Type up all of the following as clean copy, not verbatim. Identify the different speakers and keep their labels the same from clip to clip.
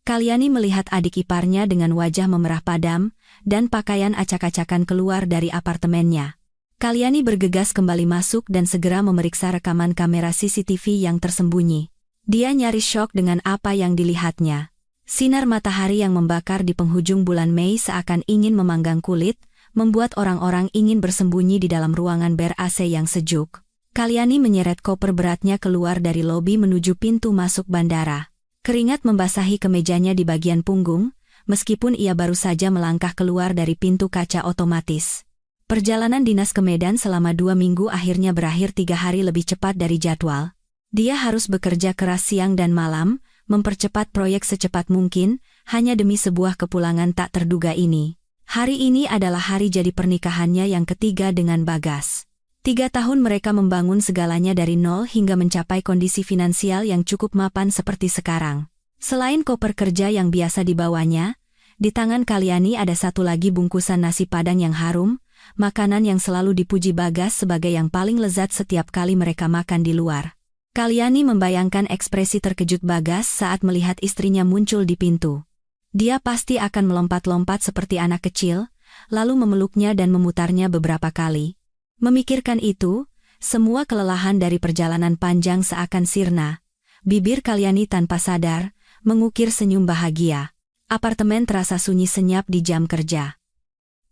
Speaker 1: Kalyani melihat adik iparnya dengan wajah memerah padam, dan pakaian acak-acakan keluar dari apartemennya. Kalyani bergegas kembali masuk dan segera memeriksa rekaman kamera CCTV yang tersembunyi. Dia nyaris syok dengan apa yang dilihatnya. Sinar matahari yang membakar di penghujung bulan Mei seakan ingin memanggang kulit, membuat orang-orang ingin bersembunyi di dalam ruangan ber-AC yang sejuk. Kalyani menyeret koper beratnya keluar dari lobi menuju pintu masuk bandara. Keringat membasahi kemejanya di bagian punggung, meskipun ia baru saja melangkah keluar dari pintu kaca otomatis. Perjalanan dinas ke Medan selama 2 minggu akhirnya berakhir 3 hari lebih cepat dari jadwal. Dia harus bekerja keras siang dan malam, mempercepat proyek secepat mungkin, hanya demi sebuah kepulangan tak terduga ini. Hari ini adalah hari jadi pernikahannya yang ketiga dengan Bagas. 3 tahun mereka membangun segalanya dari nol hingga mencapai kondisi finansial yang cukup mapan seperti sekarang. Selain koper kerja yang biasa dibawanya, di tangan Kalyani ada satu lagi bungkusan nasi padang yang harum, makanan yang selalu dipuji Bagas sebagai yang paling lezat setiap kali mereka makan di luar. Kalyani membayangkan ekspresi terkejut Bagas saat melihat istrinya muncul di pintu. Dia pasti akan melompat-lompat seperti anak kecil, lalu memeluknya dan memutarnya beberapa kali. Memikirkan itu, semua kelelahan dari perjalanan panjang seakan sirna. Bibir Kalyani tanpa sadar, mengukir senyum bahagia. Apartemen terasa sunyi senyap di jam kerja.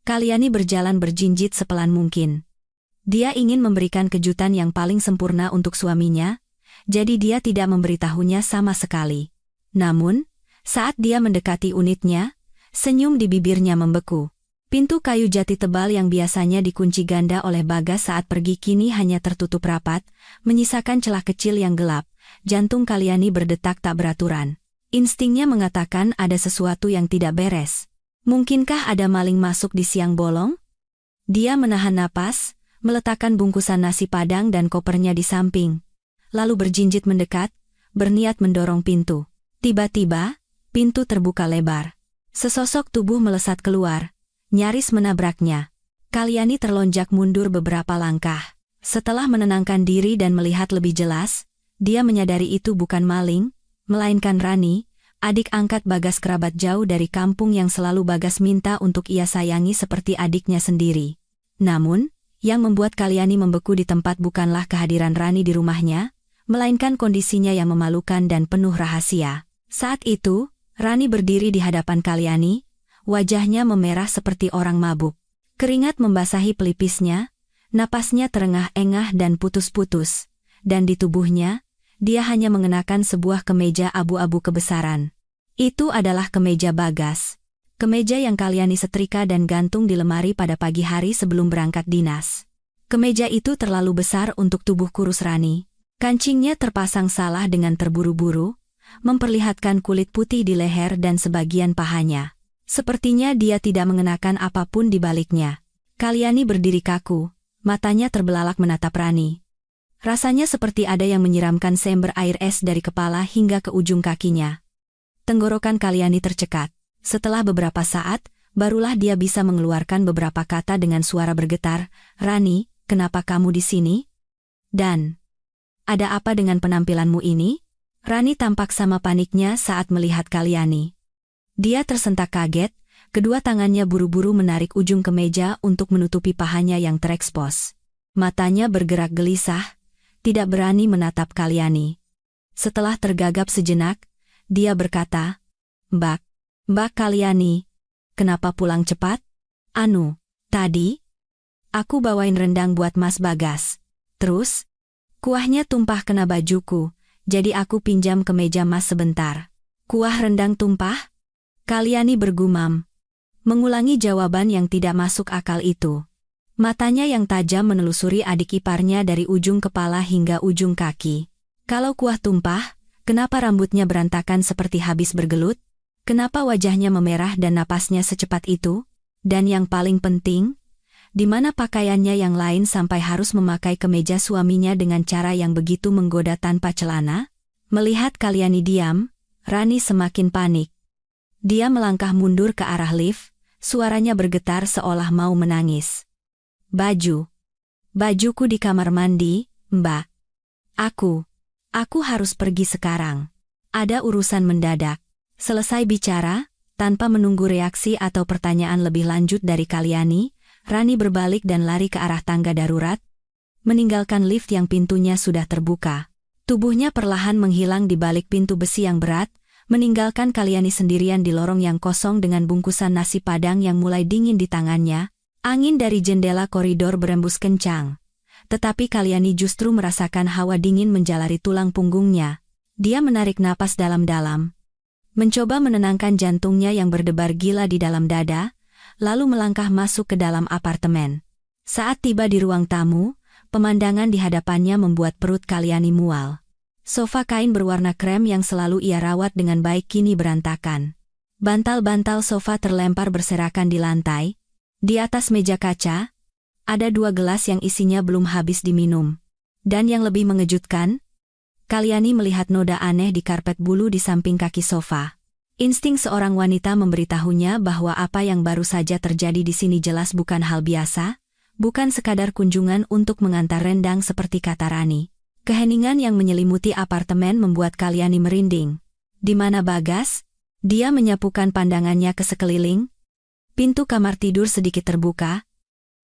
Speaker 1: Kalyani berjalan berjinjit sepelan mungkin. Dia ingin memberikan kejutan yang paling sempurna untuk suaminya, jadi dia tidak memberitahunya sama sekali. Namun, saat dia mendekati unitnya, senyum di bibirnya membeku. Pintu kayu jati tebal yang biasanya dikunci ganda oleh Bagas saat pergi kini hanya tertutup rapat, menyisakan celah kecil yang gelap. Jantung Kalyani berdetak tak beraturan. Instingnya mengatakan ada sesuatu yang tidak beres. Mungkinkah ada maling masuk di siang bolong? Dia menahan napas, meletakkan bungkusan nasi padang dan kopernya di samping. Lalu berjinjit mendekat, berniat mendorong pintu. Tiba-tiba, pintu terbuka lebar. Sesosok tubuh melesat keluar, nyaris menabraknya. Kalyani terlonjak mundur beberapa langkah. Setelah menenangkan diri dan melihat lebih jelas, dia menyadari itu bukan maling, melainkan Rani, adik angkat Bagas kerabat jauh dari kampung yang selalu Bagas minta untuk ia sayangi seperti adiknya sendiri. Namun, yang membuat Kalyani membeku di tempat bukanlah kehadiran Rani di rumahnya, melainkan kondisinya yang memalukan dan penuh rahasia. Saat itu, Rani berdiri di hadapan Kalyani, wajahnya memerah seperti orang mabuk. Keringat membasahi pelipisnya, napasnya terengah-engah dan putus-putus, dan di tubuhnya, dia hanya mengenakan sebuah kemeja abu-abu kebesaran. Itu adalah kemeja Bagas. Kemeja yang Kalyani setrika dan gantung di lemari pada pagi hari sebelum berangkat dinas. Kemeja itu terlalu besar untuk tubuh kurus Rani. Kancingnya terpasang salah dengan terburu-buru, memperlihatkan kulit putih di leher dan sebagian pahanya. Sepertinya dia tidak mengenakan apapun di baliknya. Kalyani berdiri kaku, matanya terbelalak menatap Rani. Rasanya seperti ada yang menyiramkan seember air es dari kepala hingga ke ujung kakinya. Tenggorokan Kalyani tercekat. Setelah beberapa saat, barulah dia bisa mengeluarkan beberapa kata dengan suara bergetar, "Rani, kenapa kamu di sini? Dan ada apa dengan penampilanmu ini?" Rani tampak sama paniknya saat melihat Kalyani. Dia tersentak kaget, kedua tangannya buru-buru menarik ujung kemeja untuk menutupi pahanya yang terekspos. Matanya bergerak gelisah, tidak berani menatap Kalyani. Setelah tergagap sejenak, dia berkata, Mbak Kalyani, kenapa pulang cepat? Anu, tadi aku bawain rendang buat Mas Bagas. Terus, kuahnya tumpah kena bajuku, jadi aku pinjam ke meja Mas sebentar. Kuah rendang tumpah? Kalyani bergumam, mengulangi jawaban yang tidak masuk akal itu. Matanya yang tajam menelusuri adik iparnya dari ujung kepala hingga ujung kaki. Kalau kuah tumpah, kenapa rambutnya berantakan seperti habis bergelut? Kenapa wajahnya memerah dan napasnya secepat itu? Dan yang paling penting, di mana pakaiannya yang lain sampai harus memakai kemeja suaminya dengan cara yang begitu menggoda tanpa celana? Melihat Kalyani diam, Rani semakin panik. Dia melangkah mundur ke arah lift, suaranya bergetar seolah mau menangis. Bajuku di kamar mandi, Mbak. Aku harus pergi sekarang. Ada urusan mendadak. Selesai bicara, tanpa menunggu reaksi atau pertanyaan lebih lanjut dari Kalyani, Rani berbalik dan lari ke arah tangga darurat, meninggalkan lift yang pintunya sudah terbuka. Tubuhnya perlahan menghilang di balik pintu besi yang berat, meninggalkan Kalyani sendirian di lorong yang kosong dengan bungkusan nasi padang yang mulai dingin di tangannya. Angin dari jendela koridor berembus kencang. Tetapi Kalyani justru merasakan hawa dingin menjalari tulang punggungnya. Dia menarik napas dalam-dalam, mencoba menenangkan jantungnya yang berdebar gila di dalam dada, lalu melangkah masuk ke dalam apartemen. Saat tiba di ruang tamu, pemandangan di hadapannya membuat perut Kalyani mual. Sofa kain berwarna krem yang selalu ia rawat dengan baik kini berantakan. Bantal-bantal sofa terlempar berserakan di lantai. Di atas meja kaca, ada 2 gelas yang isinya belum habis diminum. Dan yang lebih mengejutkan, Kalyani melihat noda aneh di karpet bulu di samping kaki sofa. Insting seorang wanita memberitahunya bahwa apa yang baru saja terjadi di sini jelas bukan hal biasa, bukan sekadar kunjungan untuk mengantar rendang seperti kata Rani. Keheningan yang menyelimuti apartemen membuat Kalyani merinding. Di mana Bagas? Dia menyapukan pandangannya ke sekeliling. Pintu kamar tidur sedikit terbuka,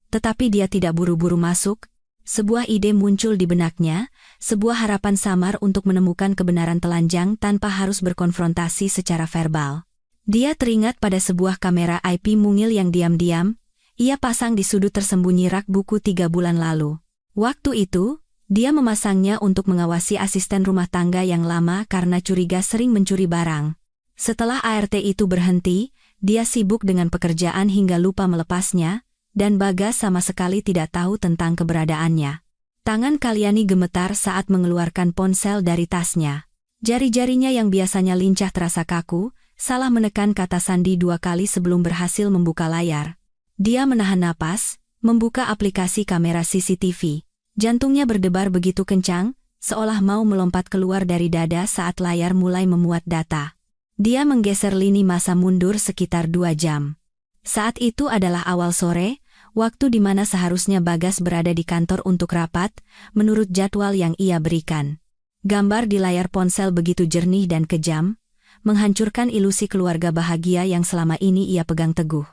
Speaker 1: tetapi dia tidak buru-buru masuk. Sebuah ide muncul di benaknya, sebuah harapan samar untuk menemukan kebenaran telanjang tanpa harus berkonfrontasi secara verbal. Dia teringat pada sebuah kamera IP mungil yang diam-diam, ia pasang di sudut tersembunyi rak buku 3 bulan lalu. Waktu itu, dia memasangnya untuk mengawasi asisten rumah tangga yang lama karena curiga sering mencuri barang. Setelah ART itu berhenti, dia sibuk dengan pekerjaan hingga lupa melepasnya, dan Bagas sama sekali tidak tahu tentang keberadaannya. Tangan Kalyani gemetar saat mengeluarkan ponsel dari tasnya. Jari-jarinya yang biasanya lincah terasa kaku, salah menekan kata sandi 2 kali sebelum berhasil membuka layar. Dia menahan napas, membuka aplikasi kamera CCTV. Jantungnya berdebar begitu kencang, seolah mau melompat keluar dari dada saat layar mulai memuat data. Dia menggeser lini masa mundur sekitar 2 jam. Saat itu adalah awal sore, waktu di mana seharusnya Bagas berada di kantor untuk rapat, menurut jadwal yang ia berikan. Gambar di layar ponsel begitu jernih dan kejam, menghancurkan ilusi keluarga bahagia yang selama ini ia pegang teguh.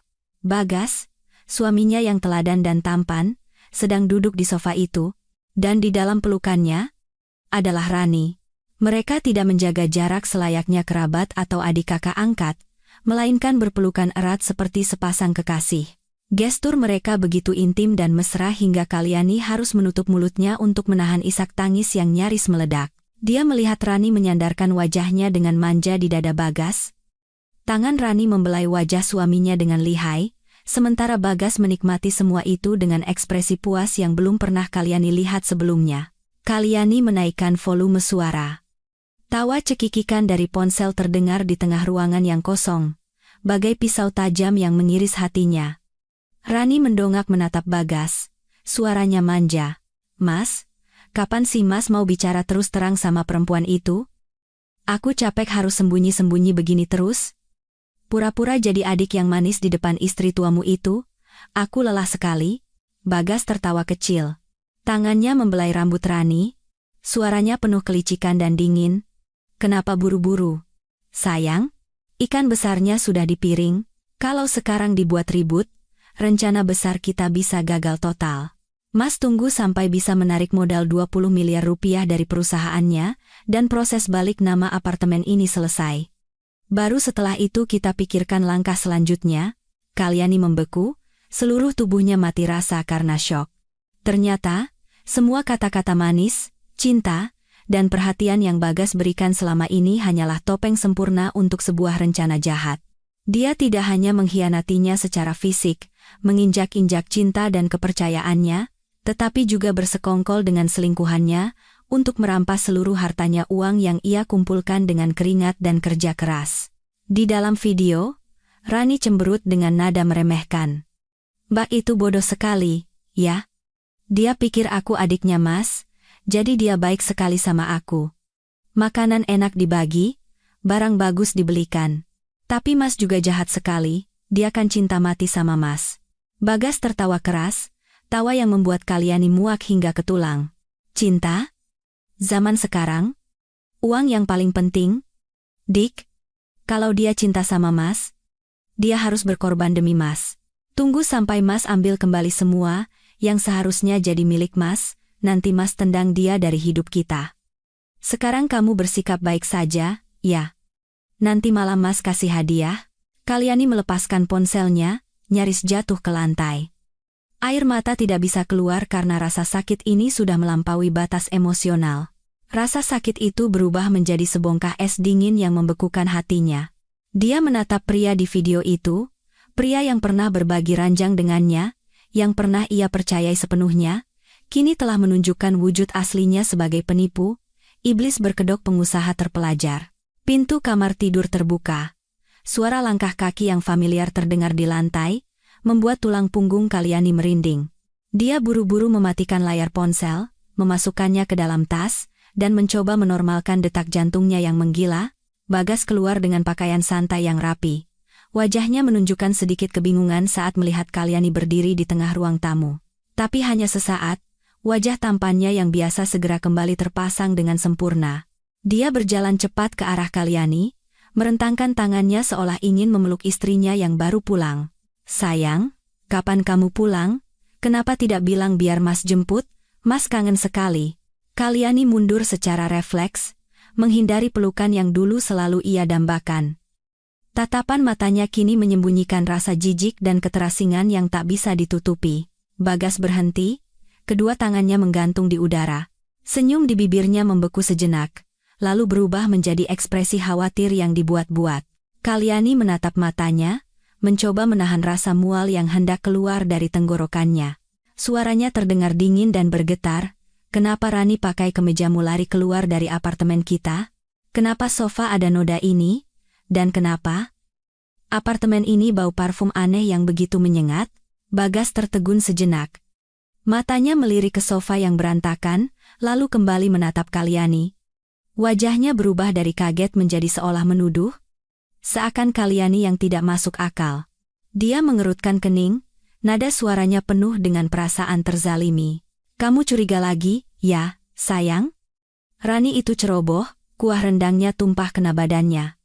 Speaker 1: Bagas, suaminya yang teladan dan tampan, sedang duduk di sofa itu, dan di dalam pelukannya adalah Rani. Mereka tidak menjaga jarak selayaknya kerabat atau adik kakak angkat, melainkan berpelukan erat seperti sepasang kekasih. Gestur mereka begitu intim dan mesra hingga Kalyani harus menutup mulutnya untuk menahan isak tangis yang nyaris meledak. Dia melihat Rani menyandarkan wajahnya dengan manja di dada Bagas. Tangan Rani membelai wajah suaminya dengan lihai, sementara Bagas menikmati semua itu dengan ekspresi puas yang belum pernah Kalyani lihat sebelumnya. Kalyani menaikkan volume suara. Tawa cekikikan dari ponsel terdengar di tengah ruangan yang kosong, bagai pisau tajam yang mengiris hatinya. Rani mendongak menatap Bagas, suaranya manja. "Mas, kapan sih Mas mau bicara terus terang sama perempuan itu? Aku capek harus sembunyi-sembunyi begini terus. Pura-pura jadi adik yang manis di depan istri tuamu itu, aku lelah sekali." Bagas tertawa kecil. Tangannya membelai rambut Rani, suaranya penuh kelicikan dan dingin. "Kenapa buru-buru? Sayang, ikan besarnya sudah dipiring, kalau sekarang dibuat ribut, rencana besar kita bisa gagal total. Mas tunggu sampai bisa menarik modal 20 miliar rupiah dari perusahaannya, dan proses balik nama apartemen ini selesai. Baru setelah itu kita pikirkan langkah selanjutnya." Kalyani membeku, seluruh tubuhnya mati rasa karena syok. Ternyata, semua kata-kata manis, cinta, dan perhatian yang Bagas berikan selama ini hanyalah topeng sempurna untuk sebuah rencana jahat. Dia tidak hanya mengkhianatinya secara fisik, menginjak-injak cinta dan kepercayaannya, tetapi juga bersekongkol dengan selingkuhannya, untuk merampas seluruh hartanya, uang yang ia kumpulkan dengan keringat dan kerja keras. Di dalam video, Rani cemberut dengan nada meremehkan. "Mbak itu bodoh sekali, ya? Dia pikir aku adiknya Mas, jadi dia baik sekali sama aku. Makanan enak dibagi, barang bagus dibelikan. Tapi Mas juga jahat sekali, dia kan cinta mati sama Mas." Bagas tertawa keras, tawa yang membuat Kalyani muak hingga ke tulang. "Cinta? Zaman sekarang? Uang yang paling penting? Dik, Kalau dia cinta sama Mas, dia harus berkorban demi Mas. Tunggu sampai Mas ambil kembali semua yang seharusnya jadi milik Mas, nanti Mas tendang dia dari hidup kita. Sekarang kamu bersikap baik saja, ya. Nanti malam Mas kasih hadiah. Kalyani melepaskan ponselnya, nyaris jatuh ke lantai. Air mata tidak bisa keluar karena rasa sakit ini sudah melampaui batas emosional. Rasa sakit itu berubah menjadi sebongkah es dingin yang membekukan hatinya. Dia menatap pria di video itu, pria yang pernah berbagi ranjang dengannya, yang pernah ia percayai sepenuhnya, kini telah menunjukkan wujud aslinya sebagai penipu, iblis berkedok pengusaha terpelajar. Pintu kamar tidur terbuka. Suara langkah kaki yang familiar terdengar di lantai, membuat tulang punggung Kalyani merinding. Dia buru-buru mematikan layar ponsel, memasukkannya ke dalam tas, dan mencoba menormalkan detak jantungnya yang menggila. Bagas keluar dengan pakaian santai yang rapi. Wajahnya menunjukkan sedikit kebingungan saat melihat Kalyani berdiri di tengah ruang tamu. Tapi hanya sesaat, wajah tampannya yang biasa segera kembali terpasang dengan sempurna. Dia berjalan cepat ke arah Kalyani, merentangkan tangannya seolah ingin memeluk istrinya yang baru pulang. "Sayang, kapan kamu pulang? Kenapa tidak bilang biar Mas jemput? Mas kangen sekali." Kalyani mundur secara refleks, menghindari pelukan yang dulu selalu ia dambakan. Tatapan matanya kini menyembunyikan rasa jijik dan keterasingan yang tak bisa ditutupi. Bagas berhenti, kedua tangannya menggantung di udara. Senyum di bibirnya membeku sejenak, lalu berubah menjadi ekspresi khawatir yang dibuat-buat. Kalyani menatap matanya, mencoba menahan rasa mual yang hendak keluar dari tenggorokannya. Suaranya terdengar dingin dan bergetar. "Kenapa Rani pakai kemejamu lari keluar dari apartemen kita? Kenapa sofa ada noda ini? Dan kenapa apartemen ini bau parfum aneh yang begitu menyengat?" Bagas tertegun sejenak. Matanya melirik ke sofa yang berantakan, lalu kembali menatap Kalyani. Wajahnya berubah dari kaget menjadi seolah menuduh. Seakan Kalyani yang tidak masuk akal. Dia mengerutkan kening, nada suaranya penuh dengan perasaan terzalimi. "Kamu curiga lagi, ya, sayang?" Rani itu ceroboh, kuah rendangnya tumpah kena badannya.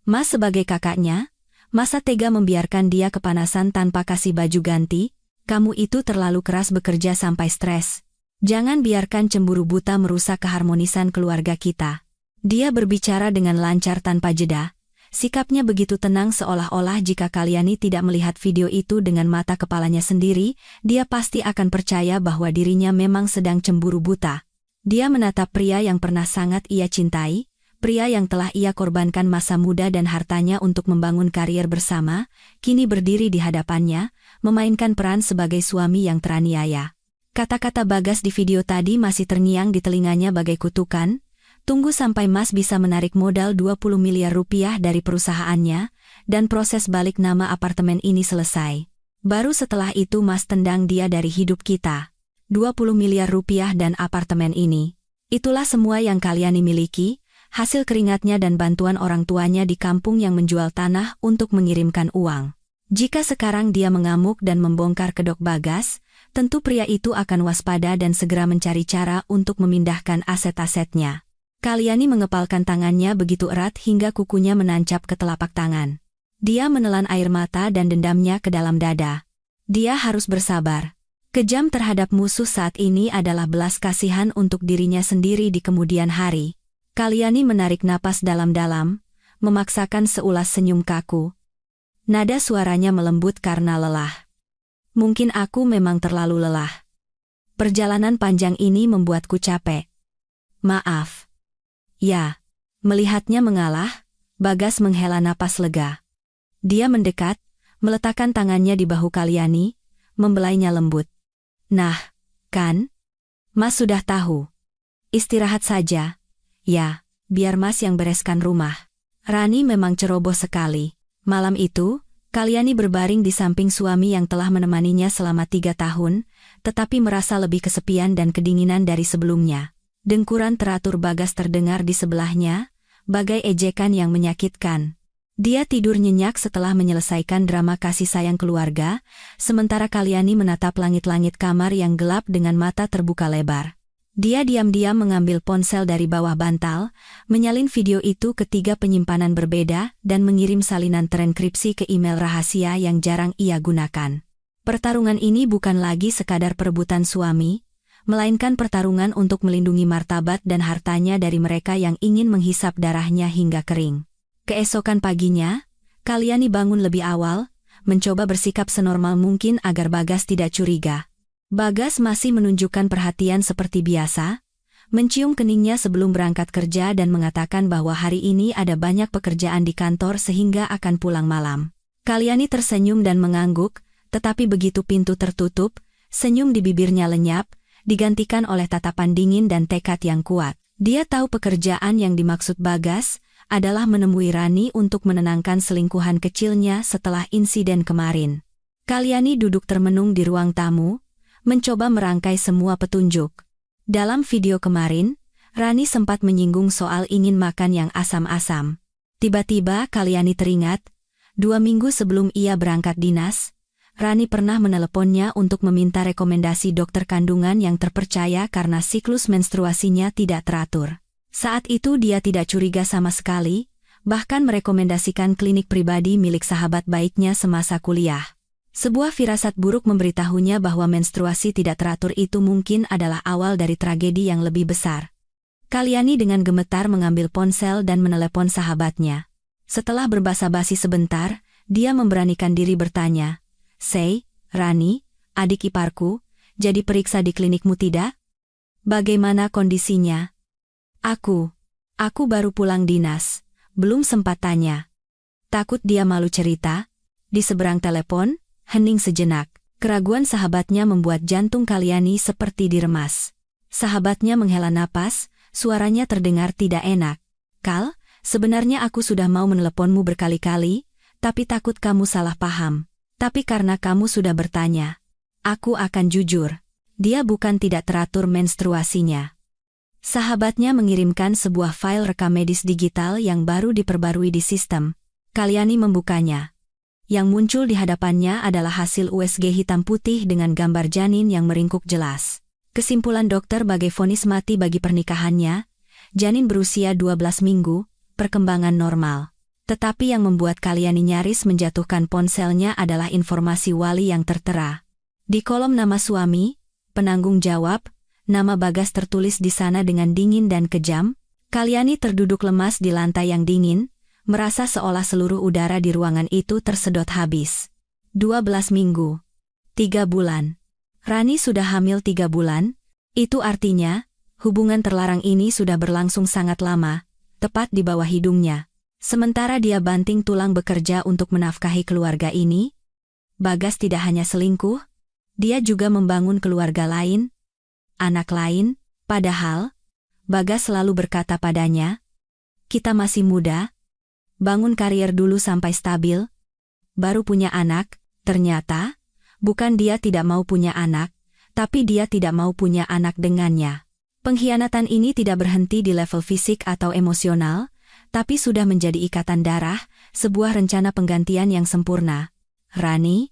Speaker 1: Mas sebagai kakaknya, masa tega membiarkan dia kepanasan tanpa kasih baju ganti? Kamu itu terlalu keras bekerja sampai stres. Jangan biarkan cemburu buta merusak keharmonisan keluarga kita. Dia berbicara dengan lancar tanpa jeda. Sikapnya begitu tenang seolah-olah jika Kalyani tidak melihat video itu dengan mata kepalanya sendiri, dia pasti akan percaya bahwa dirinya memang sedang cemburu buta. Dia menatap pria yang pernah sangat ia cintai, pria yang telah ia korbankan masa muda dan hartanya untuk membangun karier bersama, kini berdiri di hadapannya, memainkan peran sebagai suami yang teraniaya. Kata-kata Bagas di video tadi masih terngiang di telinganya bagai kutukan. "Tunggu sampai Mas bisa menarik modal 20 miliar rupiah dari perusahaannya, dan proses balik nama apartemen ini selesai. Baru setelah itu Mas tendang dia dari hidup kita. 20 miliar rupiah dan apartemen ini. Itulah semua yang Kalyani miliki, hasil keringatnya dan bantuan orang tuanya di kampung yang menjual tanah untuk mengirimkan uang. Jika sekarang dia mengamuk dan membongkar kedok Bagas, tentu pria itu akan waspada dan segera mencari cara untuk memindahkan aset-asetnya." Kalyani mengepalkan tangannya begitu erat hingga kukunya menancap ke telapak tangan. Dia menelan air mata dan dendamnya ke dalam dada. Dia harus bersabar. Kejam terhadap musuh saat ini adalah belas kasihan untuk dirinya sendiri di kemudian hari. Kalyani menarik napas dalam-dalam, memaksakan seulas senyum kaku. Nada suaranya melembut karena lelah. "Mungkin aku memang terlalu lelah. Perjalanan panjang ini membuatku capek. Maaf." "Ya." Melihatnya mengalah, Bagas menghela napas lega. Dia mendekat, meletakkan tangannya di bahu Kalyani, membelainya lembut. "Nah, kan? Mas sudah tahu. Istirahat saja. Ya, biar Mas yang bereskan rumah." Rani memang ceroboh sekali. Malam itu, Kalyani berbaring di samping suami yang telah menemaninya selama 3 tahun, tetapi merasa lebih kesepian dan kedinginan dari sebelumnya. Dengkuran teratur Bagas terdengar di sebelahnya, bagai ejekan yang menyakitkan. Dia tidur nyenyak setelah menyelesaikan drama kasih sayang keluarga, sementara Kalyani menatap langit-langit kamar yang gelap dengan mata terbuka lebar. Dia diam-diam mengambil ponsel dari bawah bantal, menyalin video itu ke 3 penyimpanan berbeda dan mengirim salinan terenkripsi ke email rahasia yang jarang ia gunakan. Pertarungan ini bukan lagi sekadar perebutan suami, melainkan pertarungan untuk melindungi martabat dan hartanya dari mereka yang ingin menghisap darahnya hingga kering. Keesokan paginya, Kalyani bangun lebih awal, mencoba bersikap senormal mungkin agar Bagas tidak curiga. Bagas masih menunjukkan perhatian seperti biasa, mencium keningnya sebelum berangkat kerja dan mengatakan bahwa hari ini ada banyak pekerjaan di kantor sehingga akan pulang malam. Kalyani tersenyum dan mengangguk, tetapi begitu pintu tertutup, senyum di bibirnya lenyap, digantikan oleh tatapan dingin dan tekad yang kuat. Dia tahu pekerjaan yang dimaksud Bagas adalah menemui Rani untuk menenangkan selingkuhan kecilnya setelah insiden kemarin. Kalyani duduk termenung di ruang tamu, mencoba merangkai semua petunjuk. Dalam video kemarin, Rani sempat menyinggung soal ingin makan yang asam-asam. Tiba-tiba Kalyani teringat, 2 minggu sebelum ia berangkat dinas, Rani pernah meneleponnya untuk meminta rekomendasi dokter kandungan yang terpercaya karena siklus menstruasinya tidak teratur. Saat itu dia tidak curiga sama sekali, bahkan merekomendasikan klinik pribadi milik sahabat baiknya semasa kuliah. Sebuah firasat buruk memberitahunya bahwa menstruasi tidak teratur itu mungkin adalah awal dari tragedi yang lebih besar. Kalyani dengan gemetar mengambil ponsel dan menelepon sahabatnya. Setelah berbasa-basi sebentar, dia memberanikan diri bertanya, "Sei, Rani, adik iparku, jadi periksa di klinikmu tidak? Bagaimana kondisinya?" Aku baru pulang dinas, belum sempat tanya." Takut dia malu cerita, di seberang telepon, hening sejenak. Keraguan sahabatnya membuat jantung Kalyani seperti diremas. Sahabatnya menghela napas, suaranya terdengar tidak enak. "Kal, sebenarnya aku sudah mau meneleponmu berkali-kali, tapi takut kamu salah paham. Tapi karena kamu sudah bertanya, aku akan jujur. Dia bukan tidak teratur menstruasinya." Sahabatnya mengirimkan sebuah file rekam medis digital yang baru diperbarui di sistem. Kalyani membukanya. Yang muncul di hadapannya adalah hasil USG hitam putih dengan gambar janin yang meringkuk jelas. Kesimpulan dokter bagai vonis mati bagi pernikahannya, janin berusia 12 minggu, perkembangan normal. Tetapi yang membuat Kalyani nyaris menjatuhkan ponselnya adalah informasi wali yang tertera. Di kolom nama suami, penanggung jawab, nama Bagas tertulis di sana dengan dingin dan kejam. Kalyani terduduk lemas di lantai yang dingin, merasa seolah seluruh udara di ruangan itu tersedot habis. 12 minggu. 3 bulan. Rani sudah hamil 3 bulan, itu artinya, hubungan terlarang ini sudah berlangsung sangat lama, tepat di bawah hidungnya. Sementara dia banting tulang bekerja untuk menafkahi keluarga ini, Bagas tidak hanya selingkuh, dia juga membangun keluarga lain, anak lain, padahal, Bagas selalu berkata padanya, "Kita masih muda, bangun karier dulu sampai stabil, baru punya anak." Ternyata, bukan dia tidak mau punya anak, tapi dia tidak mau punya anak dengannya. Pengkhianatan ini tidak berhenti di level fisik atau emosional, tapi sudah menjadi ikatan darah, sebuah rencana penggantian yang sempurna. Rani,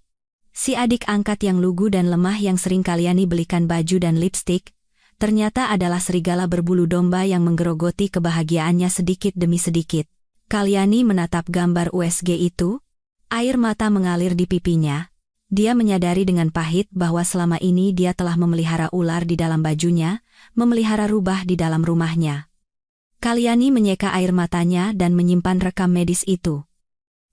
Speaker 1: si adik angkat yang lugu dan lemah yang sering Kalyani belikan baju dan lipstik, ternyata adalah serigala berbulu domba yang menggerogoti kebahagiaannya sedikit demi sedikit. Kalyani menatap gambar USG itu, air mata mengalir di pipinya. Dia menyadari dengan pahit bahwa selama ini dia telah memelihara ular di dalam bajunya, memelihara rubah di dalam rumahnya. Kalyani menyeka air matanya dan menyimpan rekam medis itu.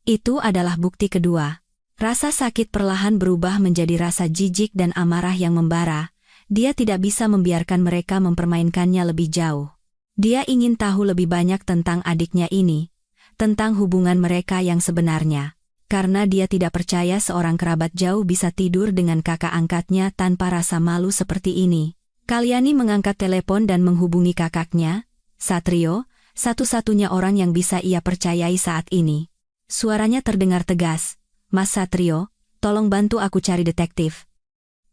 Speaker 1: Itu adalah bukti kedua. Rasa sakit perlahan berubah menjadi rasa jijik dan amarah yang membara. Dia tidak bisa membiarkan mereka mempermainkannya lebih jauh. Dia ingin tahu lebih banyak tentang adiknya ini, tentang hubungan mereka yang sebenarnya. Karena dia tidak percaya seorang kerabat jauh bisa tidur dengan kakak angkatnya tanpa rasa malu seperti ini. Kalyani mengangkat telepon dan menghubungi kakaknya, Satrio, satu-satunya orang yang bisa ia percayai saat ini. Suaranya terdengar tegas, "Mas Satrio, tolong bantu aku cari detektif.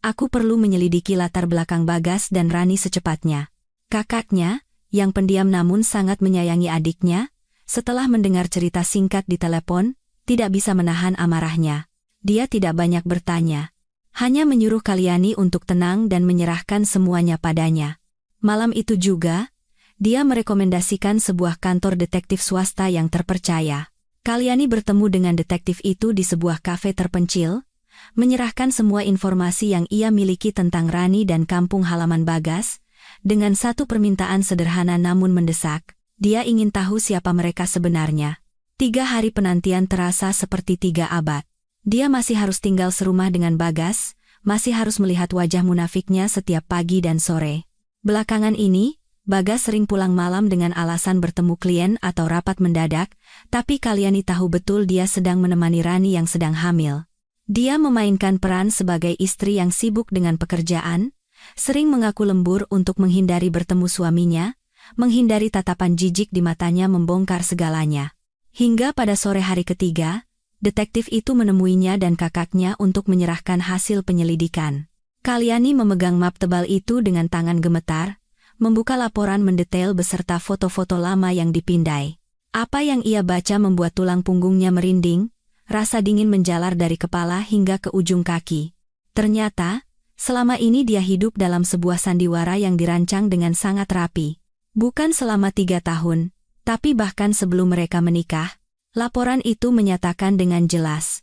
Speaker 1: Aku perlu menyelidiki latar belakang Bagas dan Rani secepatnya." Kakaknya, yang pendiam namun sangat menyayangi adiknya, setelah mendengar cerita singkat di telepon, tidak bisa menahan amarahnya. Dia tidak banyak bertanya, hanya menyuruh Kalyani untuk tenang dan menyerahkan semuanya padanya. Malam itu juga, dia merekomendasikan sebuah kantor detektif swasta yang terpercaya. Kalyani bertemu dengan detektif itu di sebuah kafe terpencil, menyerahkan semua informasi yang ia miliki tentang Rani dan kampung halaman Bagas, dengan satu permintaan sederhana namun mendesak. Dia ingin tahu siapa mereka sebenarnya. 3 hari penantian terasa seperti 3 abad. Dia masih harus tinggal serumah dengan Bagas, masih harus melihat wajah munafiknya setiap pagi dan sore. Belakangan ini, Bagas sering pulang malam dengan alasan bertemu klien atau rapat mendadak, tapi Kalyani tahu betul dia sedang menemani Rani yang sedang hamil. Dia memainkan peran sebagai istri yang sibuk dengan pekerjaan, sering mengaku lembur untuk menghindari bertemu suaminya, menghindari tatapan jijik di matanya membongkar segalanya. Hingga pada sore hari ketiga, detektif itu menemuinya dan kakaknya untuk menyerahkan hasil penyelidikan. Kalyani memegang map tebal itu dengan tangan gemetar, membuka laporan mendetail beserta foto-foto lama yang dipindai. Apa yang ia baca membuat tulang punggungnya merinding, rasa dingin menjalar dari kepala hingga ke ujung kaki. Ternyata, selama ini dia hidup dalam sebuah sandiwara yang dirancang dengan sangat rapi. Bukan selama 3 tahun, tapi bahkan sebelum mereka menikah, laporan itu menyatakan dengan jelas.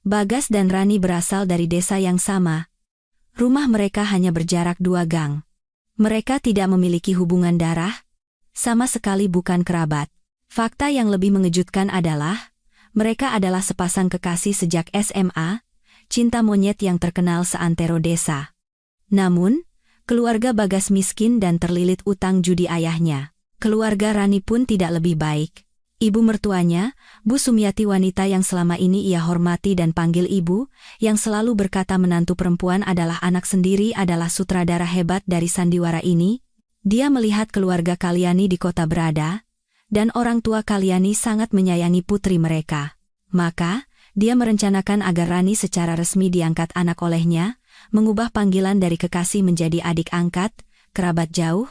Speaker 1: Bagas dan Rani berasal dari desa yang sama. Rumah mereka hanya berjarak 2 gang. Mereka tidak memiliki hubungan darah, sama sekali bukan kerabat. Fakta yang lebih mengejutkan adalah, mereka adalah sepasang kekasih sejak SMA, cinta monyet yang terkenal seantero desa. Namun, keluarga Bagas miskin dan terlilit utang judi ayahnya. Keluarga Rani pun tidak lebih baik. Ibu mertuanya, Bu Sumiati, wanita yang selama ini ia hormati dan panggil ibu, yang selalu berkata menantu perempuan adalah anak sendiri, adalah sutradara hebat dari sandiwara ini. Dia melihat keluarga Kalyani di kota berada, dan orang tua Kalyani sangat menyayangi putri mereka. Maka, dia merencanakan agar Rani secara resmi diangkat anak olehnya, mengubah panggilan dari kekasih menjadi adik angkat, kerabat jauh,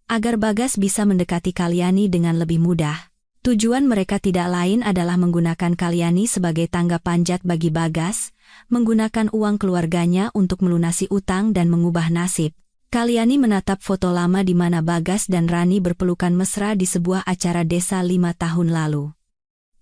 Speaker 1: agar Bagas bisa mendekati Kalyani dengan lebih mudah. Tujuan mereka tidak lain adalah menggunakan Kalyani sebagai tangga panjat bagi Bagas, menggunakan uang keluarganya untuk melunasi utang dan mengubah nasib. Kalyani menatap foto lama di mana Bagas dan Rani berpelukan mesra di sebuah acara desa 5 tahun lalu.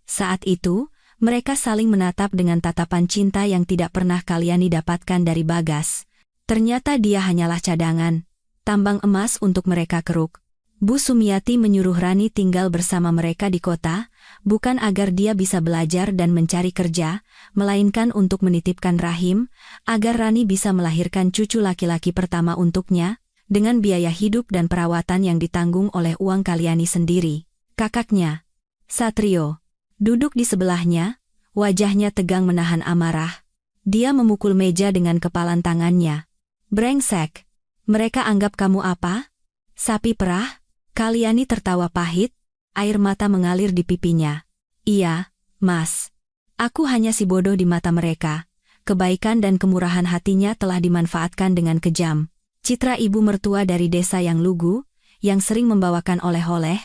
Speaker 1: Saat itu, mereka saling menatap dengan tatapan cinta yang tidak pernah Kalyani dapatkan dari Bagas. Ternyata dia hanyalah cadangan, tambang emas untuk mereka keruk. Bu Sumiati menyuruh Rani tinggal bersama mereka di kota, bukan agar dia bisa belajar dan mencari kerja, melainkan untuk menitipkan rahim, agar Rani bisa melahirkan cucu laki-laki pertama untuknya, dengan biaya hidup dan perawatan yang ditanggung oleh uang Kalyani sendiri. Kakaknya, Satrio, duduk di sebelahnya, wajahnya tegang menahan amarah. Dia memukul meja dengan kepalan tangannya. Brengsek, mereka anggap kamu apa? Sapi perah? Kalyani tertawa pahit, air mata mengalir di pipinya. Iya, Mas. Aku hanya si bodoh di mata mereka. Kebaikan dan kemurahan hatinya telah dimanfaatkan dengan kejam. Citra ibu mertua dari desa yang lugu, yang sering membawakan oleh-oleh,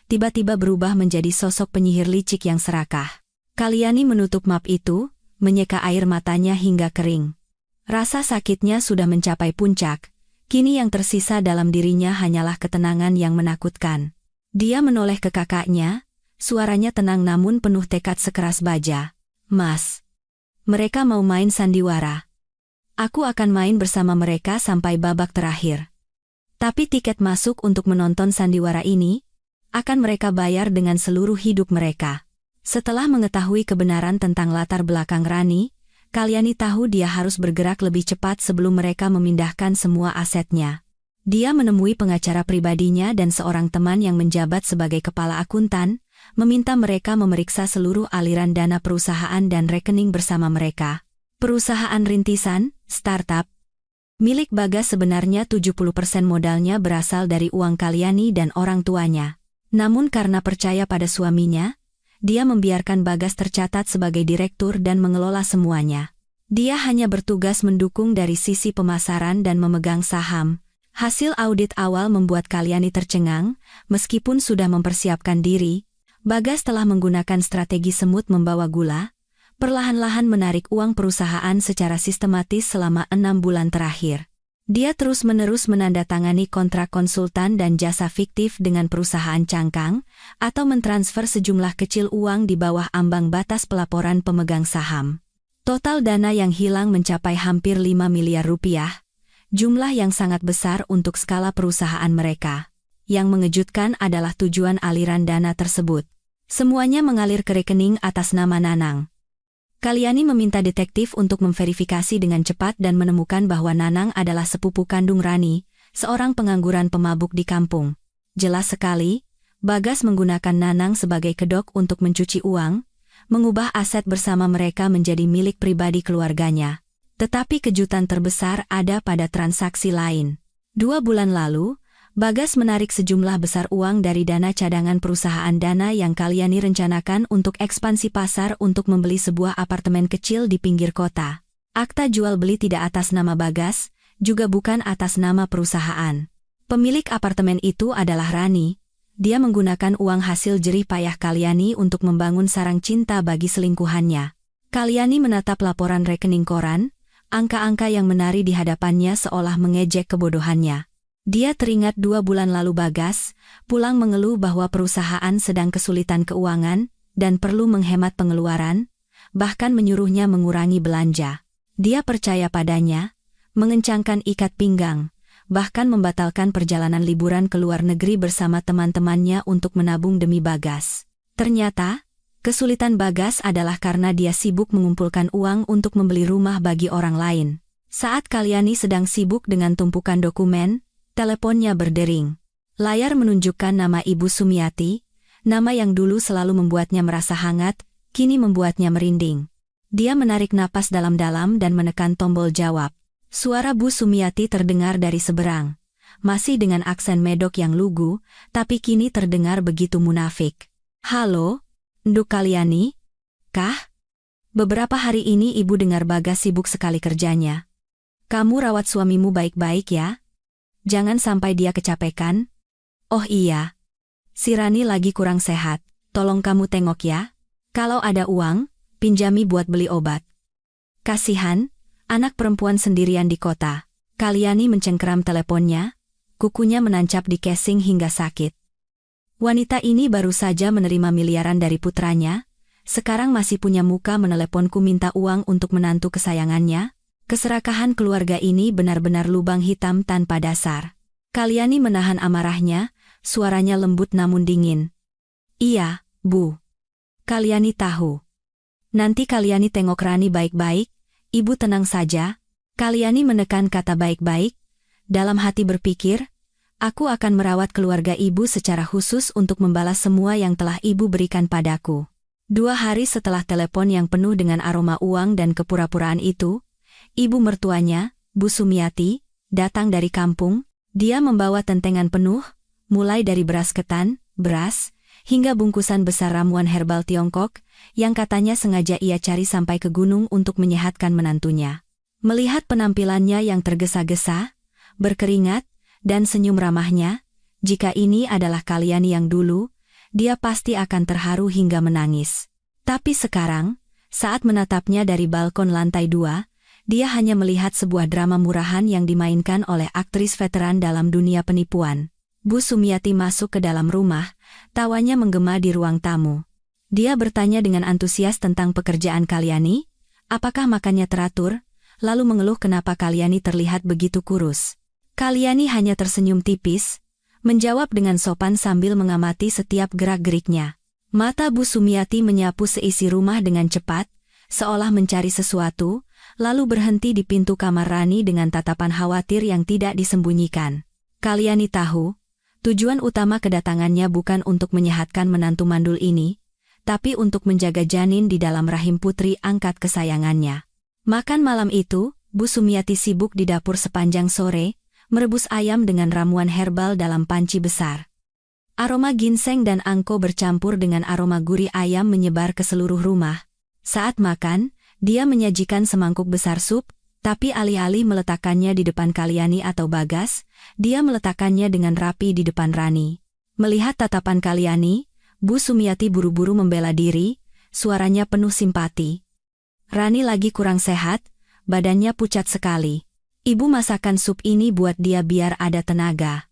Speaker 1: tiba-tiba berubah menjadi sosok penyihir licik yang serakah. Kalyani menutup map itu, menyeka air matanya hingga kering. Rasa sakitnya sudah mencapai puncak. Kini yang tersisa dalam dirinya hanyalah ketenangan yang menakutkan. Dia menoleh ke kakaknya, suaranya tenang namun penuh tekad sekeras baja. Mas, mereka mau main sandiwara. Aku akan main bersama mereka sampai babak terakhir. Tapi tiket masuk untuk menonton sandiwara ini, akan mereka bayar dengan seluruh hidup mereka. Setelah mengetahui kebenaran tentang latar belakang Rani, Kalyani tahu dia harus bergerak lebih cepat sebelum mereka memindahkan semua asetnya. Dia menemui pengacara pribadinya dan seorang teman yang menjabat sebagai kepala akuntan, meminta mereka memeriksa seluruh aliran dana perusahaan dan rekening bersama mereka. Perusahaan rintisan, startup, milik Bagas sebenarnya 70% modalnya berasal dari uang Kalyani dan orang tuanya. Namun karena percaya pada suaminya, dia membiarkan Bagas tercatat sebagai direktur dan mengelola semuanya. Dia hanya bertugas mendukung dari sisi pemasaran dan memegang saham. Hasil audit awal membuat Kalyani tercengang, meskipun sudah mempersiapkan diri. Bagas telah menggunakan strategi semut membawa gula, perlahan-lahan menarik uang perusahaan secara sistematis selama 6 bulan terakhir. Dia terus-menerus menandatangani kontrak konsultan dan jasa fiktif dengan perusahaan cangkang, atau mentransfer sejumlah kecil uang di bawah ambang batas pelaporan pemegang saham. Total dana yang hilang mencapai hampir 5 miliar rupiah, jumlah yang sangat besar untuk skala perusahaan mereka. Yang mengejutkan adalah tujuan aliran dana tersebut. Semuanya mengalir ke rekening atas nama Nanang. Kalyani meminta detektif untuk memverifikasi dengan cepat dan menemukan bahwa Nanang adalah sepupu kandung Rani, seorang pengangguran pemabuk di kampung. Jelas sekali, Bagas menggunakan Nanang sebagai kedok untuk mencuci uang, mengubah aset bersama mereka menjadi milik pribadi keluarganya. Tetapi kejutan terbesar ada pada transaksi lain. 2 bulan lalu, Bagas menarik sejumlah besar uang dari dana cadangan perusahaan dana yang Kalyani rencanakan untuk ekspansi pasar untuk membeli sebuah apartemen kecil di pinggir kota. Akta jual beli tidak atas nama Bagas, juga bukan atas nama perusahaan. Pemilik apartemen itu adalah Rani. Dia menggunakan uang hasil jerih payah Kalyani untuk membangun sarang cinta bagi selingkuhannya. Kalyani menatap laporan rekening koran, angka-angka yang menari di hadapannya seolah mengejek kebodohannya. Dia teringat 2 bulan lalu Bagas pulang mengeluh bahwa perusahaan sedang kesulitan keuangan dan perlu menghemat pengeluaran, bahkan menyuruhnya mengurangi belanja. Dia percaya padanya, mengencangkan ikat pinggang, bahkan membatalkan perjalanan liburan ke luar negeri bersama teman-temannya untuk menabung demi Bagas. Ternyata, kesulitan Bagas adalah karena dia sibuk mengumpulkan uang untuk membeli rumah bagi orang lain. Saat Kalyani sedang sibuk dengan tumpukan dokumen, teleponnya berdering. Layar menunjukkan nama Ibu Sumiati, nama yang dulu selalu membuatnya merasa hangat, kini membuatnya merinding. Dia menarik napas dalam-dalam dan menekan tombol jawab. Suara Bu Sumiati terdengar dari seberang. Masih dengan aksen medok yang lugu, tapi kini terdengar begitu munafik. Halo, Nduk Kalyani? Kah? Beberapa hari ini ibu dengar Bagas sibuk sekali kerjanya. Kamu rawat suamimu baik-baik ya? Jangan sampai dia kecapekan. Oh iya. Si Rani lagi kurang sehat, tolong kamu tengok ya. Kalau ada uang, pinjami buat beli obat. Kasihan, anak perempuan sendirian di kota. Kalyani mencengkeram teleponnya, kukunya menancap di casing hingga sakit. Wanita ini baru saja menerima miliaran dari putranya, sekarang masih punya muka meneleponku minta uang untuk menantu kesayangannya. Keserakahan keluarga ini benar-benar lubang hitam tanpa dasar. Kalyani menahan amarahnya, suaranya lembut namun dingin. Iya, Bu. Kalyani tahu. Nanti Kalyani tengok Rani baik-baik, Ibu tenang saja. Kalyani menekan kata baik-baik, dalam hati berpikir, aku akan merawat keluarga Ibu secara khusus untuk membalas semua yang telah Ibu berikan padaku. 2 hari setelah telepon yang penuh dengan aroma uang dan kepura-puraan itu, ibu mertuanya, Bu Sumiati, datang dari kampung. Dia membawa tentengan penuh, mulai dari beras ketan, beras, hingga bungkusan besar ramuan herbal Tiongkok, yang katanya sengaja ia cari sampai ke gunung untuk menyehatkan menantunya. Melihat penampilannya yang tergesa-gesa, berkeringat, dan senyum ramahnya, jika ini adalah Kalyani yang dulu, dia pasti akan terharu hingga menangis. Tapi sekarang, saat menatapnya dari balkon lantai 2, dia hanya melihat sebuah drama murahan yang dimainkan oleh aktris veteran dalam dunia penipuan. Bu Sumiati masuk ke dalam rumah, tawanya menggema di ruang tamu. Dia bertanya dengan antusias tentang pekerjaan Kalyani, apakah makannya teratur, lalu mengeluh kenapa Kalyani terlihat begitu kurus. Kalyani hanya tersenyum tipis, menjawab dengan sopan sambil mengamati setiap gerak-geriknya. Mata Bu Sumiati menyapu seisi rumah dengan cepat, seolah mencari sesuatu, lalu berhenti di pintu kamar Rani dengan tatapan khawatir yang tidak disembunyikan. Kalyani tahu, tujuan utama kedatangannya bukan untuk menyehatkan menantu mandul ini, tapi untuk menjaga janin di dalam rahim putri angkat kesayangannya. Makan malam itu, Bu Sumiati sibuk di dapur sepanjang sore, merebus ayam dengan ramuan herbal dalam panci besar. Aroma ginseng dan angko bercampur dengan aroma gurih ayam menyebar ke seluruh rumah. Saat makan, dia menyajikan semangkuk besar sup, tapi alih-alih meletakkannya di depan Kalyani atau Bagas, dia meletakkannya dengan rapi di depan Rani. Melihat tatapan Kalyani, Bu Sumiati buru-buru membela diri, suaranya penuh simpati. Rani lagi kurang sehat, badannya pucat sekali. Ibu masakan sup ini buat dia biar ada tenaga.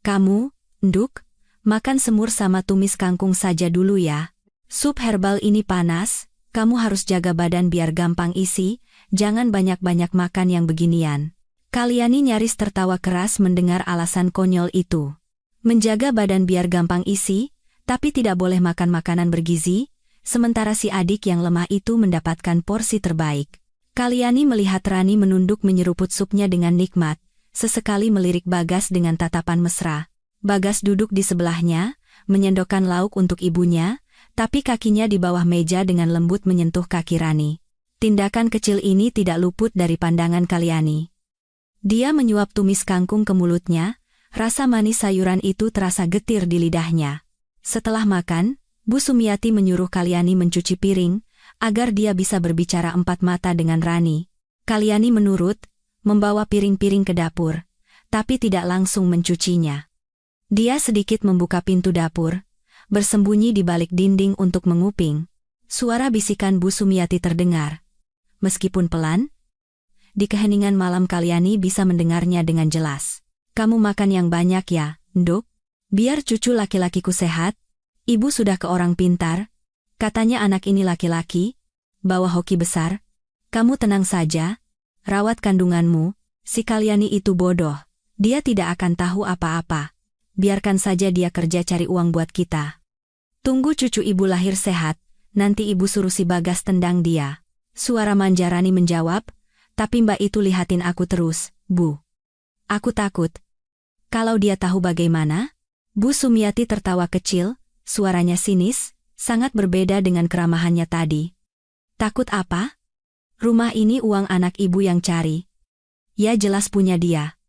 Speaker 1: Kamu, Nduk, makan semur sama tumis kangkung saja dulu ya. Sup herbal ini panas, kamu harus jaga badan biar gampang isi, jangan banyak-banyak makan yang beginian. Kalyani nyaris tertawa keras mendengar alasan konyol itu. Menjaga badan biar gampang isi, tapi tidak boleh makan makanan bergizi, sementara si adik yang lemah itu mendapatkan porsi terbaik. Kalyani melihat Rani menunduk menyeruput supnya dengan nikmat, sesekali melirik Bagas dengan tatapan mesra. Bagas duduk di sebelahnya, menyendokkan lauk untuk ibunya, tapi kakinya di bawah meja dengan lembut menyentuh kaki Rani. Tindakan kecil ini tidak luput dari pandangan Kalyani. Dia menyuap tumis kangkung ke mulutnya, rasa manis sayuran itu terasa getir di lidahnya. Setelah makan, Bu Sumiati menyuruh Kalyani mencuci piring, agar dia bisa berbicara empat mata dengan Rani. Kalyani menurut, membawa piring-piring ke dapur, tapi tidak langsung mencucinya. Dia sedikit membuka pintu dapur, bersembunyi di balik dinding untuk menguping. Suara bisikan Bu Sumiati terdengar. Meskipun pelan, di keheningan malam Kalyani bisa mendengarnya dengan jelas. Kamu makan yang banyak ya, Nduk? Biar cucu laki-lakiku sehat. Ibu sudah ke orang pintar. Katanya anak ini laki-laki, bawa hoki besar. Kamu tenang saja, rawat kandunganmu, si Kalyani itu bodoh. Dia tidak akan tahu apa-apa. Biarkan saja dia kerja cari uang buat kita. Tunggu cucu ibu lahir sehat, nanti ibu suruh si Bagas tendang dia. Suara manja Rani menjawab, tapi mbak itu lihatin aku terus, Bu. Aku takut. Kalau dia tahu bagaimana? Bu Sumiati tertawa kecil, suaranya sinis, sangat berbeda dengan keramahannya tadi. Takut apa? Rumah ini uang anak ibu yang cari. Ya jelas punya dia.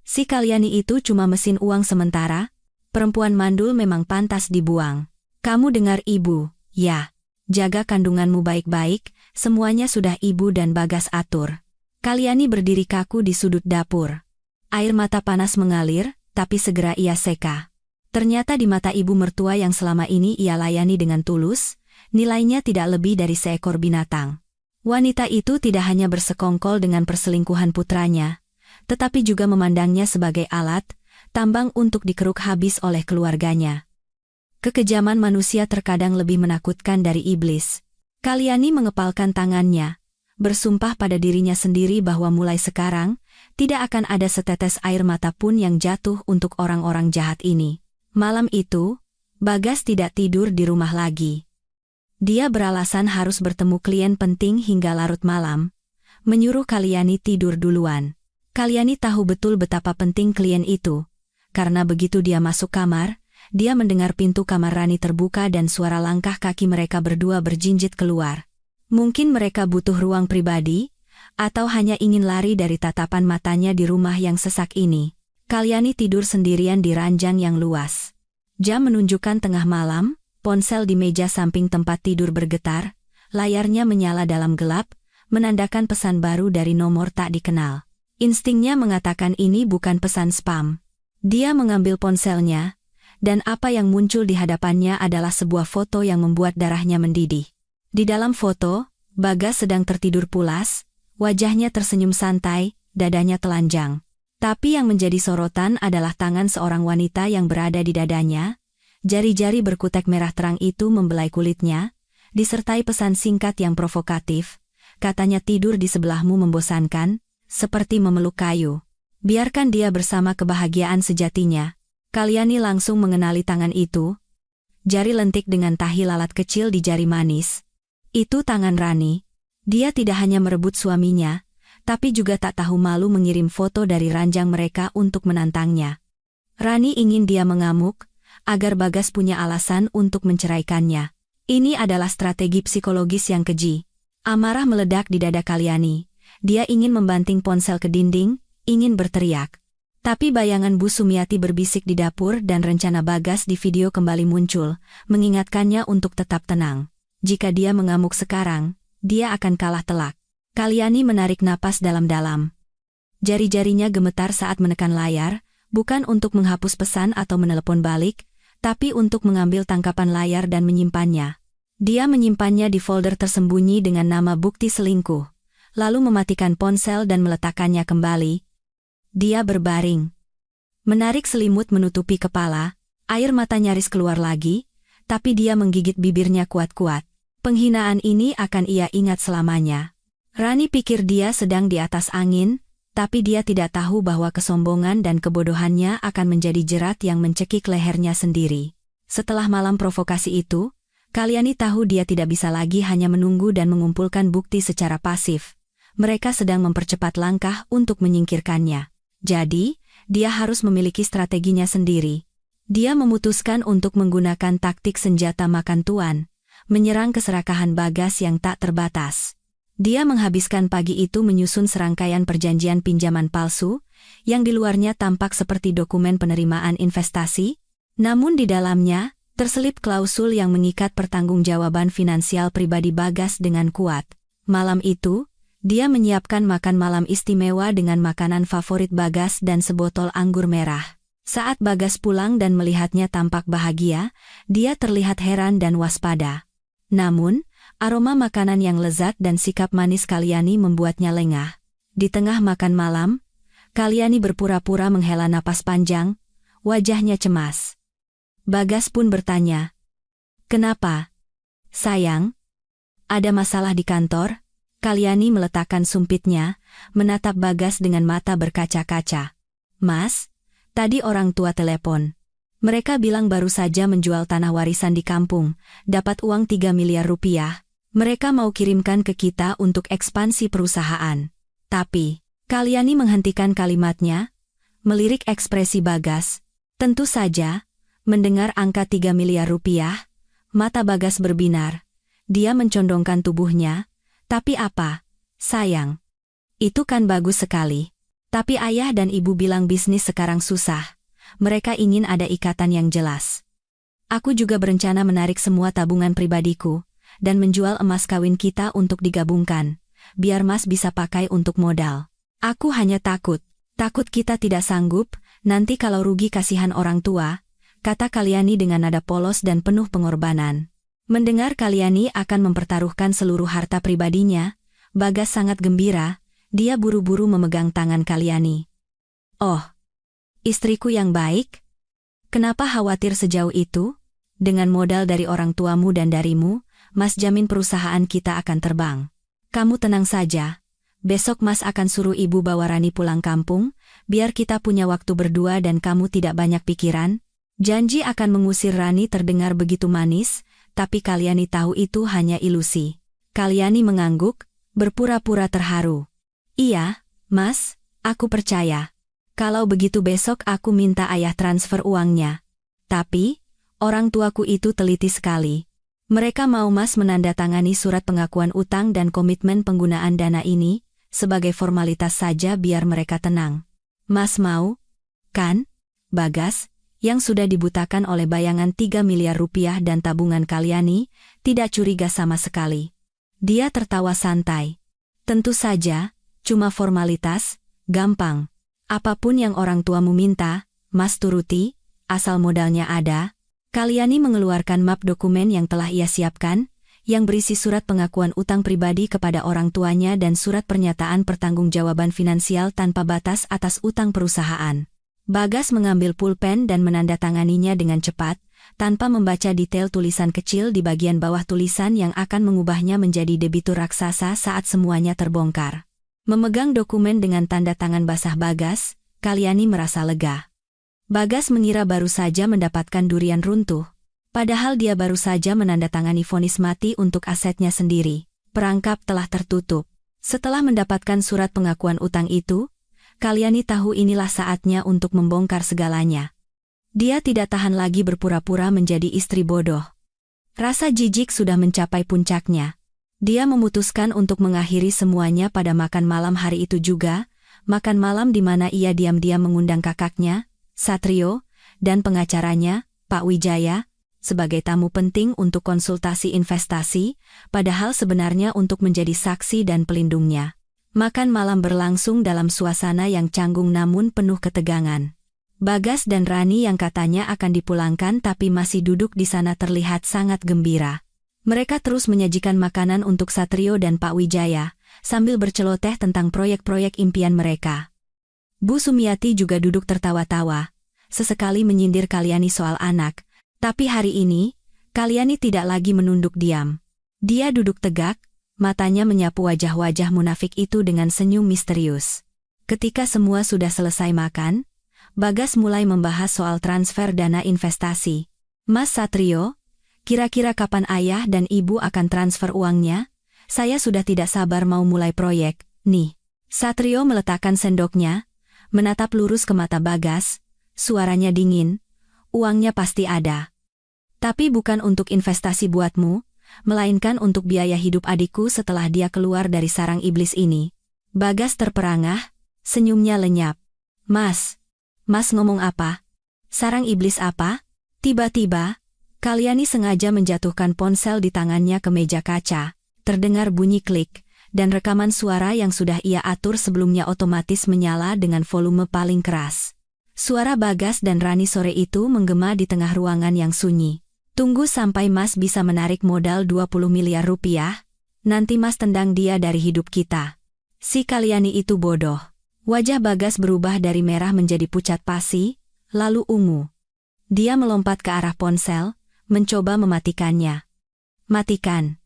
Speaker 1: Si Kalyani itu cuma mesin uang sementara, perempuan mandul memang pantas dibuang. Kamu dengar ibu, ya. Jaga kandunganmu baik-baik, semuanya sudah ibu dan Bagas atur. Kalyani berdiri kaku di sudut dapur. Air mata panas mengalir, tapi segera ia seka. Ternyata di mata ibu mertua yang selama ini ia layani dengan tulus, nilainya tidak lebih dari seekor binatang. Wanita itu tidak hanya bersekongkol dengan perselingkuhan putranya, tetapi juga memandangnya sebagai alat, tambang untuk dikeruk habis oleh keluarganya. Kekejaman manusia terkadang lebih menakutkan dari iblis. Kalyani mengepalkan tangannya, bersumpah pada dirinya sendiri bahwa mulai sekarang, tidak akan ada setetes air mata pun yang jatuh untuk orang-orang jahat ini. Malam itu, Bagas tidak tidur di rumah lagi. Dia beralasan harus bertemu klien penting hingga larut malam, menyuruh Kalyani tidur duluan. Kalyani tahu betul betapa penting klien itu, karena begitu dia masuk kamar, dia mendengar pintu kamar Rani terbuka dan suara langkah kaki mereka berdua berjinjit keluar. Mungkin mereka butuh ruang pribadi, atau hanya ingin lari dari tatapan matanya di rumah yang sesak ini. Kalyani tidur sendirian di ranjang yang luas. Jam menunjukkan tengah malam, ponsel di meja samping tempat tidur bergetar, layarnya menyala dalam gelap, menandakan pesan baru dari nomor tak dikenal. Instingnya mengatakan ini bukan pesan spam. Dia mengambil ponselnya, dan apa yang muncul di hadapannya adalah sebuah foto yang membuat darahnya mendidih. Di dalam foto, Bagas sedang tertidur pulas, wajahnya tersenyum santai, dadanya telanjang. Tapi yang menjadi sorotan adalah tangan seorang wanita yang berada di dadanya, jari-jari berkutek merah terang itu membelai kulitnya, disertai pesan singkat yang provokatif, katanya tidur di sebelahmu membosankan, seperti memeluk kayu. Biarkan dia bersama kebahagiaan sejatinya. Kalyani langsung mengenali tangan itu. Jari lentik dengan tahi lalat kecil di jari manis. Itu tangan Rani. Dia tidak hanya merebut suaminya, tapi juga tak tahu malu mengirim foto dari ranjang mereka untuk menantangnya. Rani ingin dia mengamuk, agar Bagas punya alasan untuk menceraikannya. Ini adalah strategi psikologis yang keji. Amarah meledak di dada Kalyani. Dia ingin membanting ponsel ke dinding, ingin berteriak. Tapi bayangan Bu Sumiati berbisik di dapur dan rencana Bagas di video kembali muncul, mengingatkannya untuk tetap tenang. Jika dia mengamuk sekarang, dia akan kalah telak. Kalyani menarik napas dalam-dalam. Jari-jarinya gemetar saat menekan layar, bukan untuk menghapus pesan atau menelepon balik, tapi untuk mengambil tangkapan layar dan menyimpannya. Dia menyimpannya di folder tersembunyi dengan nama bukti selingkuh, lalu mematikan ponsel dan meletakkannya kembali. Dia berbaring. Menarik selimut menutupi kepala, air mata nyaris keluar lagi, tapi dia menggigit bibirnya kuat-kuat. Penghinaan ini akan ia ingat selamanya. Rani pikir dia sedang di atas angin, tapi dia tidak tahu bahwa kesombongan dan kebodohannya akan menjadi jerat yang mencekik lehernya sendiri. Setelah malam provokasi itu, Kalyani tahu dia tidak bisa lagi hanya menunggu dan mengumpulkan bukti secara pasif. Mereka sedang mempercepat langkah untuk menyingkirkannya. Jadi, dia harus memiliki strateginya sendiri. Dia memutuskan untuk menggunakan taktik senjata makan tuan, menyerang keserakahan Bagas yang tak terbatas. Dia menghabiskan pagi itu menyusun serangkaian perjanjian pinjaman palsu, yang di luarnya tampak seperti dokumen penerimaan investasi, namun di dalamnya terselip klausul yang mengikat pertanggungjawaban finansial pribadi Bagas dengan kuat. Malam itu, dia menyiapkan makan malam istimewa dengan makanan favorit Bagas dan sebotol anggur merah. Saat Bagas pulang dan melihatnya tampak bahagia, dia terlihat heran dan waspada. Namun, aroma makanan yang lezat dan sikap manis Kalyani membuatnya lengah. Di tengah makan malam, Kalyani berpura-pura menghela napas panjang, wajahnya cemas. Bagas pun bertanya, "Kenapa? Sayang? Ada masalah di kantor?" Kalyani meletakkan sumpitnya, menatap Bagas dengan mata berkaca-kaca. "Mas, tadi orang tua telepon. Mereka bilang baru saja menjual tanah warisan di kampung, dapat uang 3 miliar rupiah. Mereka mau kirimkan ke kita untuk ekspansi perusahaan." Tapi, Kalyani menghentikan kalimatnya, melirik ekspresi Bagas. Tentu saja, mendengar angka 3 miliar rupiah, mata Bagas berbinar. Dia mencondongkan tubuhnya. "Tapi apa, sayang? Itu kan bagus sekali. Tapi ayah dan ibu bilang bisnis sekarang susah. Mereka ingin ada ikatan yang jelas. Aku juga berencana menarik semua tabungan pribadiku, dan menjual emas kawin kita untuk digabungkan, biar Mas bisa pakai untuk modal. Aku hanya takut kita tidak sanggup, nanti kalau rugi kasihan orang tua," kata Kalyani dengan nada polos dan penuh pengorbanan. Mendengar Kalyani akan mempertaruhkan seluruh harta pribadinya, Bagas sangat gembira. Dia buru-buru memegang tangan Kalyani. "Oh, istriku yang baik? Kenapa khawatir sejauh itu? Dengan modal dari orang tuamu dan darimu, Mas jamin perusahaan kita akan terbang. Kamu tenang saja. Besok Mas akan suruh ibu bawa Rani pulang kampung, biar kita punya waktu berdua dan kamu tidak banyak pikiran." Janji akan mengusir Rani terdengar begitu manis, tapi Kalyani tahu itu hanya ilusi. Kalyani mengangguk, berpura-pura terharu. "Iya, Mas, aku percaya. Kalau begitu besok aku minta ayah transfer uangnya. Tapi, orang tuaku itu teliti sekali. Mereka mau Mas menandatangani surat pengakuan utang dan komitmen penggunaan dana ini, sebagai formalitas saja biar mereka tenang. Mas mau, kan, Bagas?" Yang sudah dibutakan oleh bayangan 3 miliar rupiah dan tabungan Kalyani, tidak curiga sama sekali. Dia tertawa santai. "Tentu saja, cuma formalitas, gampang. Apapun yang orang tuamu minta, Mas turuti, asal modalnya ada." Kalyani mengeluarkan map dokumen yang telah ia siapkan, yang berisi surat pengakuan utang pribadi kepada orang tuanya dan surat pernyataan pertanggungjawaban finansial tanpa batas atas utang perusahaan. Bagas mengambil pulpen dan menandatanganinya dengan cepat, tanpa membaca detail tulisan kecil di bagian bawah tulisan yang akan mengubahnya menjadi debitur raksasa saat semuanya terbongkar. Memegang dokumen dengan tanda tangan basah Bagas, Kalyani merasa lega. Bagas mengira baru saja mendapatkan durian runtuh. Padahal dia baru saja menandatangani vonis mati untuk asetnya sendiri. Perangkap telah tertutup. Setelah mendapatkan surat pengakuan utang itu, Kalyani tahu inilah saatnya untuk membongkar segalanya. Dia tidak tahan lagi berpura-pura menjadi istri bodoh. Rasa jijik sudah mencapai puncaknya. Dia memutuskan untuk mengakhiri semuanya pada makan malam hari itu juga, makan malam di mana ia diam-diam mengundang kakaknya, Satrio, dan pengacaranya, Pak Wijaya, sebagai tamu penting untuk konsultasi investasi, padahal sebenarnya untuk menjadi saksi dan pelindungnya. Makan malam berlangsung dalam suasana yang canggung namun penuh ketegangan. Bagas dan Rani yang katanya akan dipulangkan tapi masih duduk di sana terlihat sangat gembira. Mereka terus menyajikan makanan untuk Satrio dan Pak Wijaya, sambil berceloteh tentang proyek-proyek impian mereka. Bu Sumiati juga duduk tertawa-tawa, sesekali menyindir Kalyani soal anak, tapi hari ini, Kalyani tidak lagi menunduk diam. Dia duduk tegak, matanya menyapu wajah-wajah munafik itu dengan senyum misterius. Ketika semua sudah selesai makan, Bagas mulai membahas soal transfer dana investasi. Mas Satrio, kira-kira kapan ayah dan ibu akan transfer uangnya? Saya sudah tidak sabar mau mulai proyek, nih. Satrio meletakkan sendoknya, menatap lurus ke mata Bagas, suaranya dingin, uangnya pasti ada. Tapi bukan untuk investasi buatmu, melainkan untuk biaya hidup adikku setelah dia keluar dari sarang iblis ini. Bagas terperangah, senyumnya lenyap. Mas ngomong apa? Sarang iblis apa? Tiba-tiba, Kalyani sengaja menjatuhkan ponsel di tangannya ke meja kaca, terdengar bunyi klik, dan rekaman suara yang sudah ia atur sebelumnya otomatis menyala dengan volume paling keras. Suara Bagas dan Rani sore itu menggema di tengah ruangan yang sunyi. Tunggu sampai Mas bisa menarik modal 20 miliar rupiah, nanti Mas tendang dia dari hidup kita. Si Kalyani itu bodoh. Wajah Bagas berubah dari merah menjadi pucat pasi, lalu ungu. Dia melompat ke arah ponsel, mencoba mematikannya. Matikan.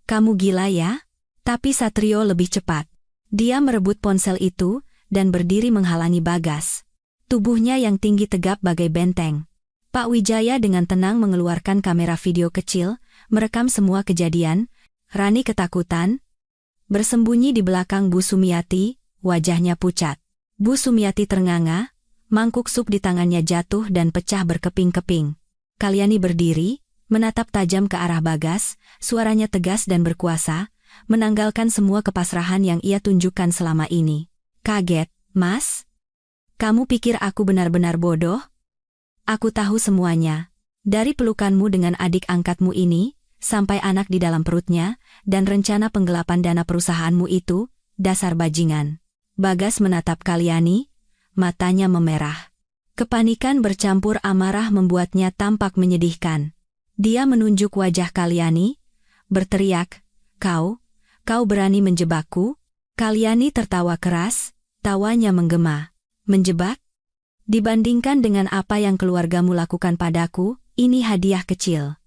Speaker 1: Kamu gila ya? Tapi Satrio lebih cepat. Dia merebut ponsel itu, dan berdiri menghalangi Bagas. Tubuhnya yang tinggi tegap bagai benteng. Pak Wijaya dengan tenang mengeluarkan kamera video kecil, merekam semua kejadian. Rani ketakutan, bersembunyi di belakang Bu Sumiati, wajahnya pucat. Bu Sumiati ternganga, mangkuk sup di tangannya jatuh dan pecah berkeping-keping. Kalyani berdiri, menatap tajam ke arah Bagas, suaranya tegas dan berkuasa, menanggalkan semua kepasrahan yang ia tunjukkan selama ini. Kaget, Mas? Kamu pikir aku benar-benar bodoh? Aku tahu semuanya. Dari pelukanmu dengan adik angkatmu ini, sampai anak di dalam perutnya, dan rencana penggelapan dana perusahaanmu itu, dasar bajingan. Bagas menatap Kalyani, matanya memerah. Kepanikan bercampur amarah membuatnya tampak menyedihkan. Dia menunjuk wajah Kalyani, berteriak, Kau berani menjebakku? Kalyani tertawa keras, tawanya menggema. Menjebak? Dibandingkan dengan apa yang keluargamu lakukan padaku, ini hadiah kecil.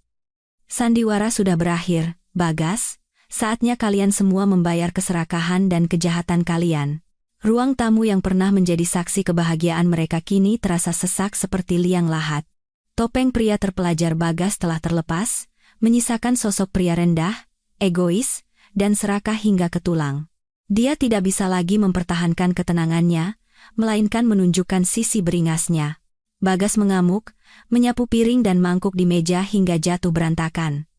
Speaker 1: Sandiwara sudah berakhir, Bagas, saatnya kalian semua membayar keserakahan dan kejahatan kalian. Ruang tamu yang pernah menjadi saksi kebahagiaan mereka kini terasa sesak seperti liang lahat. Topeng pria terpelajar Bagas telah terlepas, menyisakan sosok pria rendah, egois, dan serakah hingga ke tulang. Dia tidak bisa lagi mempertahankan ketenangannya, melainkan menunjukkan sisi beringasnya. Bagas mengamuk, menyapu piring dan mangkuk di meja hingga jatuh berantakan.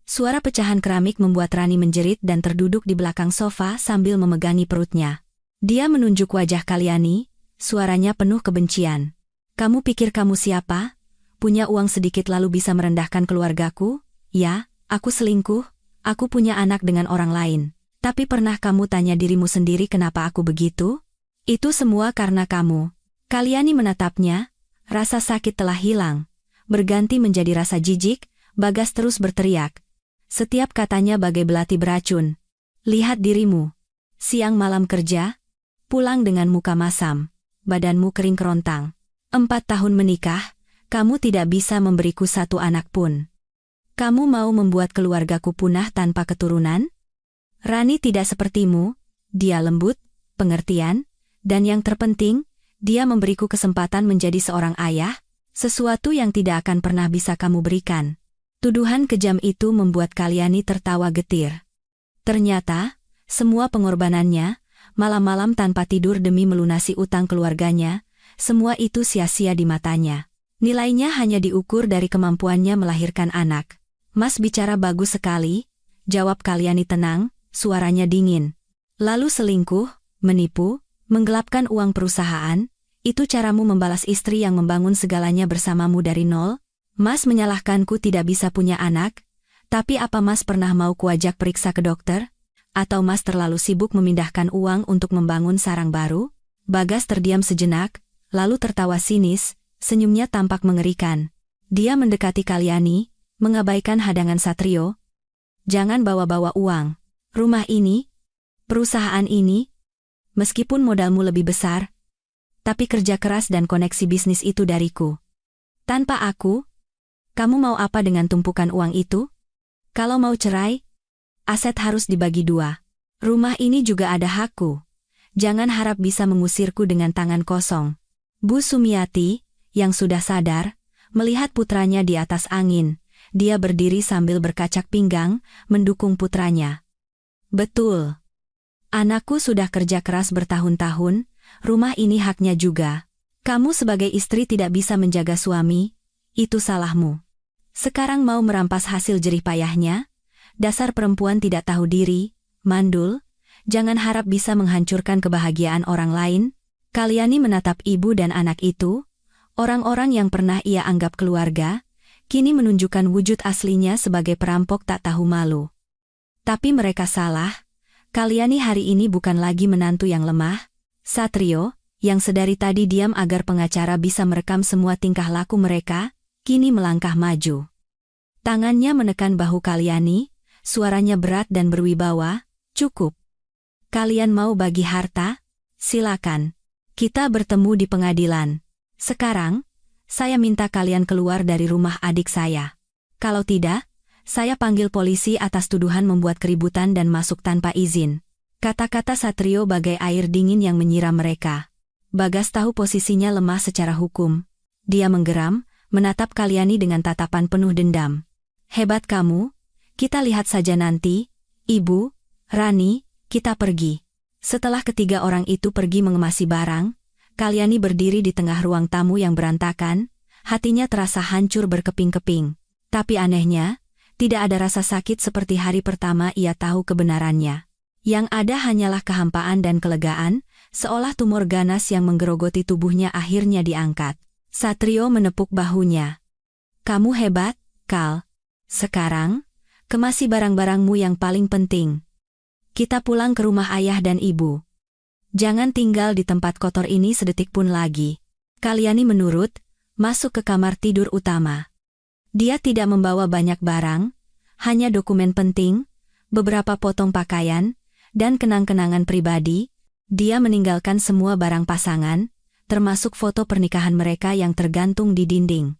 Speaker 1: Suara pecahan keramik membuat Rani menjerit dan terduduk di belakang sofa sambil memegangi perutnya. Dia menunjuk wajah Kalyani, suaranya penuh kebencian. Kamu pikir kamu siapa? Punya uang sedikit lalu bisa merendahkan keluargaku? Ya, aku selingkuh. Aku punya anak dengan orang lain. Tapi pernah kamu tanya dirimu sendiri kenapa aku begitu? Itu semua karena kamu. Kalyani menatapnya, rasa sakit telah hilang. Berganti menjadi rasa jijik, Bagas terus berteriak. Setiap katanya bagai belati beracun. Lihat dirimu. Siang malam kerja, pulang dengan muka masam, badanmu kering kerontang. 4 tahun menikah, kamu tidak bisa memberiku satu anak pun. Kamu mau membuat keluargaku punah tanpa keturunan? Rani tidak sepertimu, dia lembut, pengertian, dan yang terpenting, dia memberiku kesempatan menjadi seorang ayah, sesuatu yang tidak akan pernah bisa kamu berikan. Tuduhan kejam itu membuat Kalyani tertawa getir. Ternyata, semua pengorbanannya, malam-malam tanpa tidur demi melunasi utang keluarganya, semua itu sia-sia di matanya. Nilainya hanya diukur dari kemampuannya melahirkan anak. Mas bicara bagus sekali, jawab Kalyani tenang, suaranya dingin. Lalu selingkuh, menipu, menggelapkan uang perusahaan, itu caramu membalas istri yang membangun segalanya bersamamu dari nol? Mas menyalahkanku tidak bisa punya anak, tapi apa Mas pernah mau kuajak periksa ke dokter? Atau Mas terlalu sibuk memindahkan uang untuk membangun sarang baru? Bagas terdiam sejenak, lalu tertawa sinis, senyumnya tampak mengerikan. Dia mendekati Kalyani, mengabaikan hadangan Satrio. Jangan bawa-bawa uang. Rumah ini, Perusahaan ini, meskipun modalmu lebih besar, tapi kerja keras dan koneksi bisnis itu dariku. Tanpa aku, kamu mau apa dengan tumpukan uang itu? Kalau mau cerai, aset harus dibagi dua. Rumah ini juga ada hakku. Jangan harap bisa mengusirku dengan tangan kosong. Bu Sumiati, yang sudah sadar, melihat putranya di atas angin. Dia berdiri sambil berkacak pinggang, mendukung putranya. Betul. Anakku sudah kerja keras bertahun-tahun, rumah ini haknya juga. Kamu sebagai istri tidak bisa menjaga suami, itu salahmu. Sekarang mau merampas hasil jerih payahnya? Dasar perempuan tidak tahu diri, mandul, jangan harap bisa menghancurkan kebahagiaan orang lain. Kalyani menatap ibu dan anak itu, orang-orang yang pernah ia anggap keluarga, kini menunjukkan wujud aslinya sebagai perampok tak tahu malu. Tapi mereka salah. Kalyani hari ini bukan lagi menantu yang lemah. Satrio, yang sedari tadi diam agar pengacara bisa merekam semua tingkah laku mereka, kini melangkah maju. Tangannya menekan bahu Kalyani, suaranya berat dan berwibawa. Cukup. Kalian mau bagi harta? Silakan. Kita bertemu di pengadilan. Sekarang, saya minta kalian keluar dari rumah adik saya. Kalau tidak, saya panggil polisi atas tuduhan membuat keributan dan masuk tanpa izin. Kata-kata Satrio bagai air dingin yang menyiram mereka. Bagas tahu posisinya lemah secara hukum. Dia menggeram, menatap Kalyani dengan tatapan penuh dendam. Hebat kamu, kita lihat saja nanti. Ibu, Rani, kita pergi. Setelah ketiga orang itu pergi mengemasi barang, Kalyani berdiri di tengah ruang tamu yang berantakan, hatinya terasa hancur berkeping-keping. Tapi anehnya, tidak ada rasa sakit seperti hari pertama ia tahu kebenarannya. Yang ada hanyalah kehampaan dan kelegaan, seolah tumor ganas yang menggerogoti tubuhnya akhirnya diangkat. Satrio menepuk bahunya. Kamu hebat, Kal. Sekarang, kemasi barang-barangmu yang paling penting. Kita pulang ke rumah ayah dan ibu. Jangan tinggal di tempat kotor ini sedetik pun lagi. Kalyani menurut, masuk ke kamar tidur utama. Dia tidak membawa banyak barang, hanya dokumen penting, beberapa potong pakaian, dan kenang-kenangan pribadi. Dia meninggalkan semua barang pasangan, termasuk foto pernikahan mereka yang tergantung di dinding.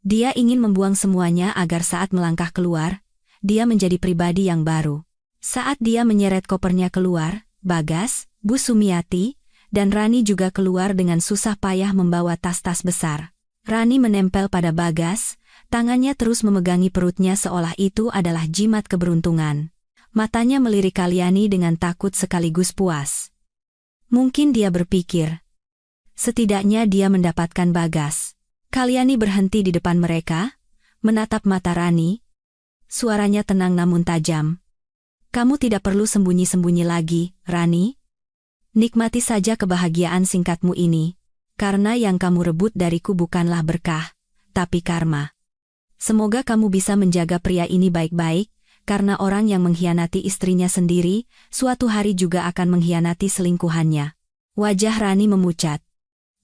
Speaker 1: Dia ingin membuang semuanya agar saat melangkah keluar, dia menjadi pribadi yang baru. Saat dia menyeret kopernya keluar, Bagas, Bu Sumiati, dan Rani juga keluar dengan susah payah membawa tas-tas besar. Rani menempel pada Bagas, tangannya terus memegangi perutnya seolah itu adalah jimat keberuntungan. Matanya melirik Kalyani dengan takut sekaligus puas. Mungkin dia berpikir, setidaknya dia mendapatkan Bagas. Kalyani berhenti di depan mereka, menatap mata Rani. Suaranya tenang namun tajam. Kamu tidak perlu sembunyi-sembunyi lagi, Rani. Nikmati saja kebahagiaan singkatmu ini, karena yang kamu rebut dariku bukanlah berkah, tapi karma. Semoga kamu bisa menjaga pria ini baik-baik, karena orang yang mengkhianati istrinya sendiri, suatu hari juga akan mengkhianati selingkuhannya. Wajah Rani memucat.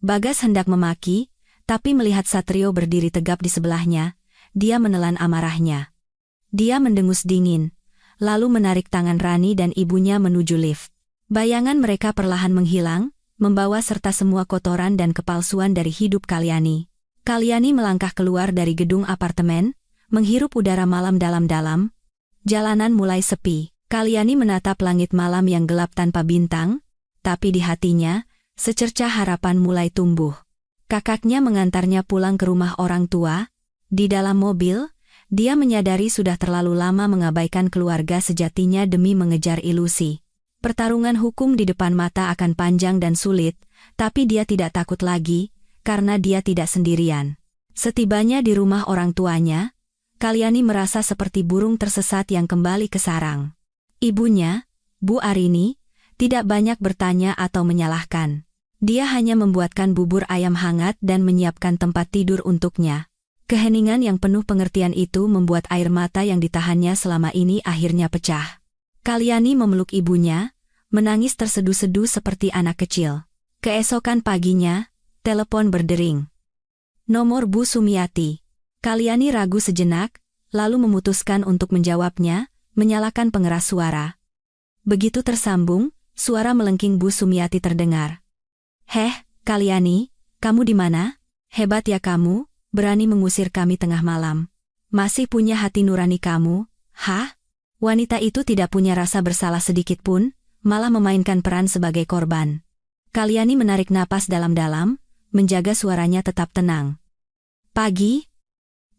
Speaker 1: Bagas hendak memaki, tapi melihat Satrio berdiri tegap di sebelahnya, dia menelan amarahnya. Dia mendengus dingin, lalu menarik tangan Rani dan ibunya menuju lift. Bayangan mereka perlahan menghilang, membawa serta semua kotoran dan kepalsuan dari hidup Kalyani. Kalyani melangkah keluar dari gedung apartemen, menghirup udara malam dalam-dalam. Jalanan mulai sepi. Kalyani menatap langit malam yang gelap tanpa bintang, tapi di hatinya, secercah harapan mulai tumbuh. Kakaknya mengantarnya pulang ke rumah orang tua. Di dalam mobil, dia menyadari sudah terlalu lama mengabaikan keluarga sejatinya demi mengejar ilusi. Pertarungan hukum di depan mata akan panjang dan sulit, tapi dia tidak takut lagi, karena dia tidak sendirian. Setibanya di rumah orang tuanya, Kalyani merasa seperti burung tersesat yang kembali ke sarang. Ibunya, Bu Arini, tidak banyak bertanya atau menyalahkan. Dia hanya membuatkan bubur ayam hangat dan menyiapkan tempat tidur untuknya. Keheningan yang penuh pengertian itu membuat air mata yang ditahannya selama ini akhirnya pecah. Kalyani memeluk ibunya, menangis terseduh-seduh seperti anak kecil. Keesokan paginya, telepon berdering. Nomor Bu Sumiati. Kalyani ragu sejenak, lalu memutuskan untuk menjawabnya, menyalakan pengeras suara. Begitu tersambung, suara melengking Bu Sumiati terdengar. "Heh, Kalyani, kamu di mana? Hebat ya kamu, berani mengusir kami tengah malam. Masih punya hati nurani kamu, hah?" Wanita itu tidak punya rasa bersalah sedikit pun, malah memainkan peran sebagai korban. Kalyani menarik napas dalam-dalam, menjaga suaranya tetap tenang. "Pagi?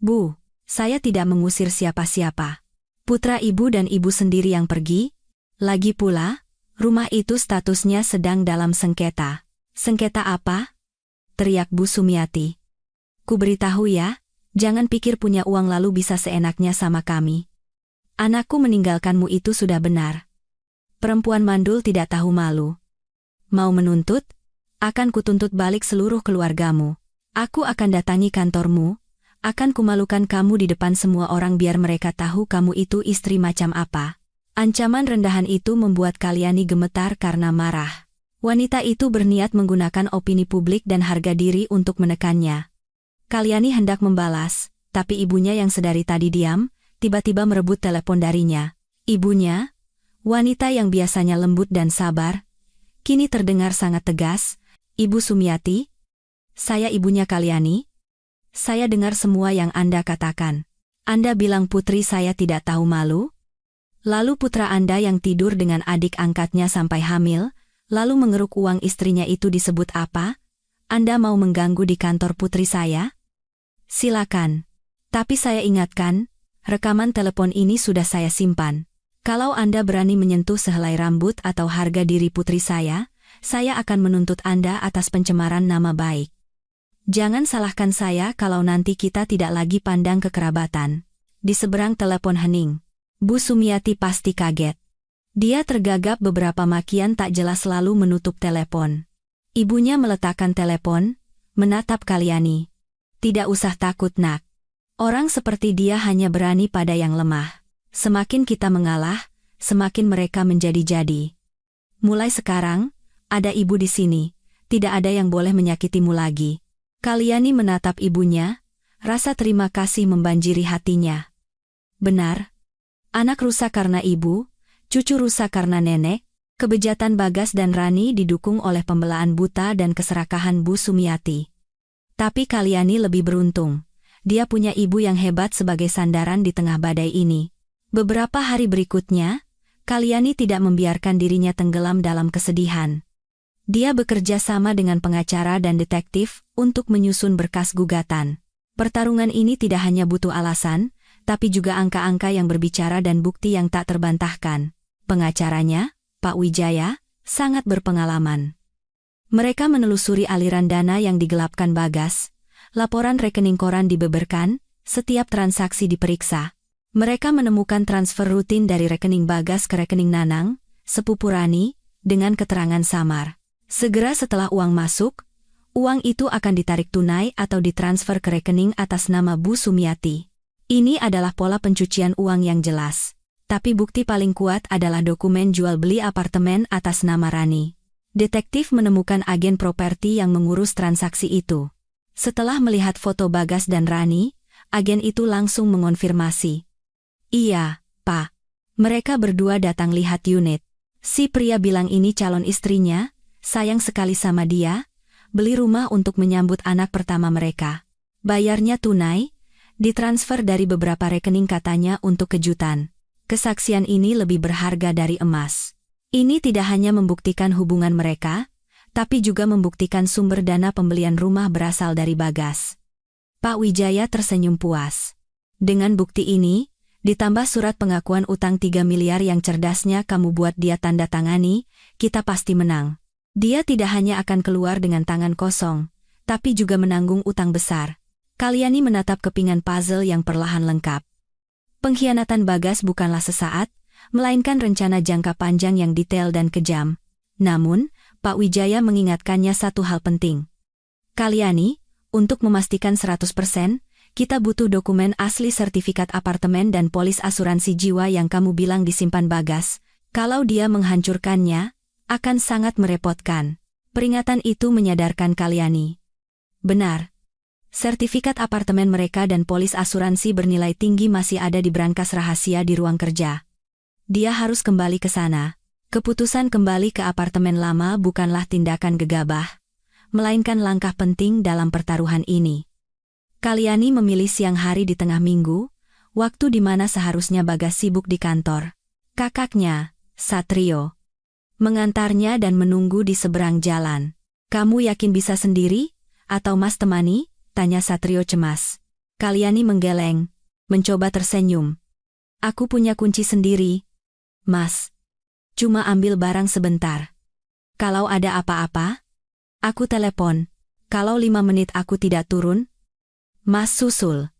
Speaker 1: Bu, saya tidak mengusir siapa-siapa. Putra ibu dan ibu sendiri yang pergi. Lagi pula, rumah itu statusnya sedang dalam sengketa." "Sengketa apa?" teriak Bu Sumiati. "Ku beritahu ya, jangan pikir punya uang lalu bisa seenaknya sama kami. Anakku meninggalkanmu itu sudah benar. Perempuan mandul tidak tahu malu. Mau menuntut? Akan kutuntut balik seluruh keluargamu. Aku akan datangi kantormu, akan kumalukan kamu di depan semua orang biar mereka tahu kamu itu istri macam apa." Ancaman rendahan itu membuat Kalyani gemetar karena marah. Wanita itu berniat menggunakan opini publik dan harga diri untuk menekannya. Kalyani hendak membalas, tapi ibunya yang sedari tadi diam, tiba-tiba merebut telepon darinya. Ibunya, wanita yang biasanya lembut dan sabar, kini terdengar sangat tegas. "Ibu Sumiati, saya ibunya Kalyani. Saya dengar semua yang Anda katakan. Anda bilang putri saya tidak tahu malu? Lalu putra Anda yang tidur dengan adik angkatnya sampai hamil, lalu mengeruk uang istrinya itu disebut apa? Anda mau mengganggu di kantor putri saya? Silakan. Tapi saya ingatkan, rekaman telepon ini sudah saya simpan. Kalau Anda berani menyentuh sehelai rambut atau harga diri putri saya akan menuntut Anda atas pencemaran nama baik. Jangan salahkan saya kalau nanti kita tidak lagi pandang kekerabatan." Di seberang telepon hening. Bu Sumiati pasti kaget. Dia tergagap beberapa makian tak jelas lalu menutup telepon. Ibunya meletakkan telepon, menatap Kalyani. "Tidak usah takut nak. Orang seperti dia hanya berani pada yang lemah. Semakin kita mengalah, semakin mereka menjadi-jadi. Mulai sekarang, ada ibu di sini, tidak ada yang boleh menyakitimu lagi." Kalyani menatap ibunya, rasa terima kasih membanjiri hatinya. Benar. Anak rusak karena ibu, cucu rusak karena nenek. Kebejatan Bagas dan Rani didukung oleh pembelaan buta dan keserakahan Bu Sumiati. Tapi Kalyani lebih beruntung. Dia punya ibu yang hebat sebagai sandaran di tengah badai ini. Beberapa hari berikutnya, Kalyani tidak membiarkan dirinya tenggelam dalam kesedihan. Dia bekerja sama dengan pengacara dan detektif untuk menyusun berkas gugatan. Pertarungan ini tidak hanya butuh alasan, tapi juga angka-angka yang berbicara dan bukti yang tak terbantahkan. Pengacaranya, Pak Wijaya, sangat berpengalaman. Mereka menelusuri aliran dana yang digelapkan Bagas, laporan rekening koran dibeberkan, setiap transaksi diperiksa. Mereka menemukan transfer rutin dari rekening Bagas ke rekening Nanang, sepupu Rani, dengan keterangan samar. Segera setelah uang masuk, uang itu akan ditarik tunai atau ditransfer ke rekening atas nama Bu Sumiati. Ini adalah pola pencucian uang yang jelas. Tapi bukti paling kuat adalah dokumen jual beli apartemen atas nama Rani. Detektif menemukan agen properti yang mengurus transaksi itu. Setelah melihat foto Bagas dan Rani, agen itu langsung mengonfirmasi. "Iya, Pak. Mereka berdua datang lihat unit. Si pria bilang ini calon istrinya, sayang sekali sama dia, beli rumah untuk menyambut anak pertama mereka. Bayarnya tunai, ditransfer dari beberapa rekening katanya untuk kejutan. Kesaksian ini lebih berharga dari emas. Ini tidak hanya membuktikan hubungan mereka, tapi juga membuktikan sumber dana pembelian rumah berasal dari Bagas." Pak Wijaya tersenyum puas. "Dengan bukti ini, ditambah surat pengakuan utang 3 miliar yang cerdasnya kamu buat dia tanda tangani, kita pasti menang. Dia tidak hanya akan keluar dengan tangan kosong, tapi juga menanggung utang besar." Kalyani menatap kepingan puzzle yang perlahan lengkap. Pengkhianatan Bagas bukanlah sesaat, melainkan rencana jangka panjang yang detail dan kejam. Namun, Pak Wijaya mengingatkannya satu hal penting. "Kalyani, untuk memastikan 100%, kita butuh dokumen asli sertifikat apartemen dan polis asuransi jiwa yang kamu bilang disimpan Bagas. Kalau dia menghancurkannya, akan sangat merepotkan." Peringatan itu menyadarkan Kalyani. Benar. Sertifikat apartemen mereka dan polis asuransi bernilai tinggi masih ada di brankas rahasia di ruang kerja. Dia harus kembali ke sana. Keputusan kembali ke apartemen lama bukanlah tindakan gegabah, melainkan langkah penting dalam pertaruhan ini. Kalyani memilih siang hari di tengah minggu, waktu di mana seharusnya Bagas sibuk di kantor. Kakaknya, Satrio, mengantarnya dan menunggu di seberang jalan. "Kamu yakin bisa sendiri? Atau Mas temani?" tanya Satrio cemas. Kalyani menggeleng, mencoba tersenyum. "Aku punya kunci sendiri, Mas. Cuma ambil barang sebentar. Kalau ada apa-apa, aku telepon. Kalau 5 menit aku tidak turun, Mas susul."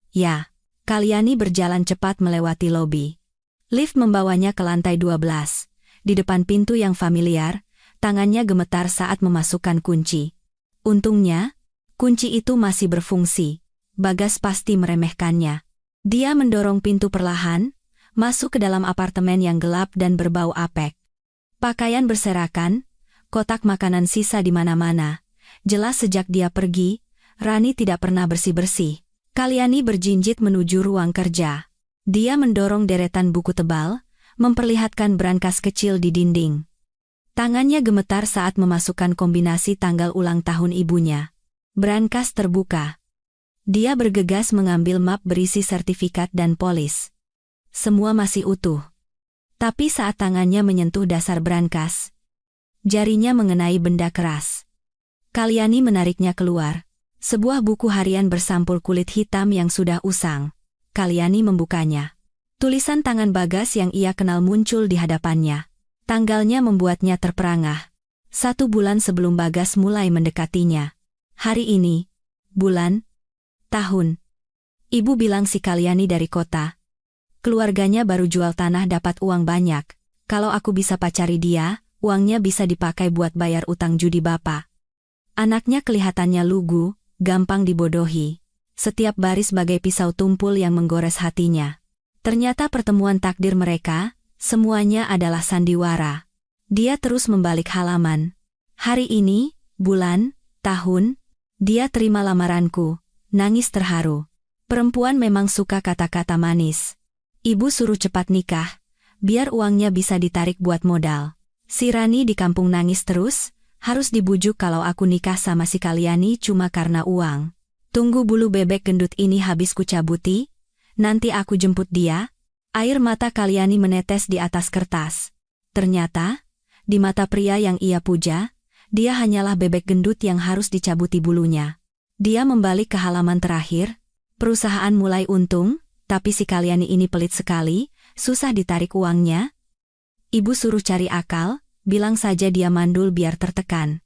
Speaker 1: "Ya." Kalyani berjalan cepat melewati lobi. Lift membawanya ke lantai 12. Di depan pintu yang familiar, tangannya gemetar saat memasukkan kunci. Untungnya, kunci itu masih berfungsi. Bagas pasti meremehkannya. Dia mendorong pintu perlahan, masuk ke dalam apartemen yang gelap dan berbau apek. Pakaian berserakan, kotak makanan sisa di mana-mana. Jelas sejak dia pergi, Rani tidak pernah bersih-bersih. Kalyani berjinjit menuju ruang kerja. Dia mendorong deretan buku tebal, memperlihatkan brankas kecil di dinding. Tangannya gemetar saat memasukkan kombinasi tanggal ulang tahun ibunya. Brankas terbuka. Dia bergegas mengambil map berisi sertifikat dan polis. Semua masih utuh. Tapi saat tangannya menyentuh dasar brankas, jarinya mengenai benda keras. Kalyani menariknya keluar. Sebuah buku harian bersampul kulit hitam yang sudah usang. Kalyani membukanya. Tulisan tangan Bagas yang ia kenal muncul di hadapannya. Tanggalnya membuatnya terperangah. 1 bulan sebelum Bagas mulai mendekatinya. Hari ini, bulan, tahun. Ibu bilang si Kalyani dari kota. Keluarganya baru jual tanah dapat uang banyak. Kalau aku bisa pacari dia, uangnya bisa dipakai buat bayar utang judi bapak. Anaknya kelihatannya lugu, gampang dibodohi. Setiap baris bagai pisau tumpul yang menggores hatinya. Ternyata pertemuan takdir mereka, semuanya adalah sandiwara. Dia terus membalik halaman. Hari ini, bulan, tahun, dia terima lamaranku, nangis terharu. Perempuan memang suka kata-kata manis. Ibu suruh cepat nikah, biar uangnya bisa ditarik buat modal. Si Rani di kampung nangis terus, harus dibujuk kalau aku nikah sama si Kalyani cuma karena uang. Tunggu bulu bebek gendut ini habis kucabuti, nanti aku jemput dia. Air mata Kalyani menetes di atas kertas. Ternyata, di mata pria yang ia puja, dia hanyalah bebek gendut yang harus dicabuti bulunya. Dia membalik ke halaman terakhir, perusahaan mulai untung, tapi si Kalyani ini pelit sekali, susah ditarik uangnya. Ibu suruh cari akal, bilang saja dia mandul biar tertekan.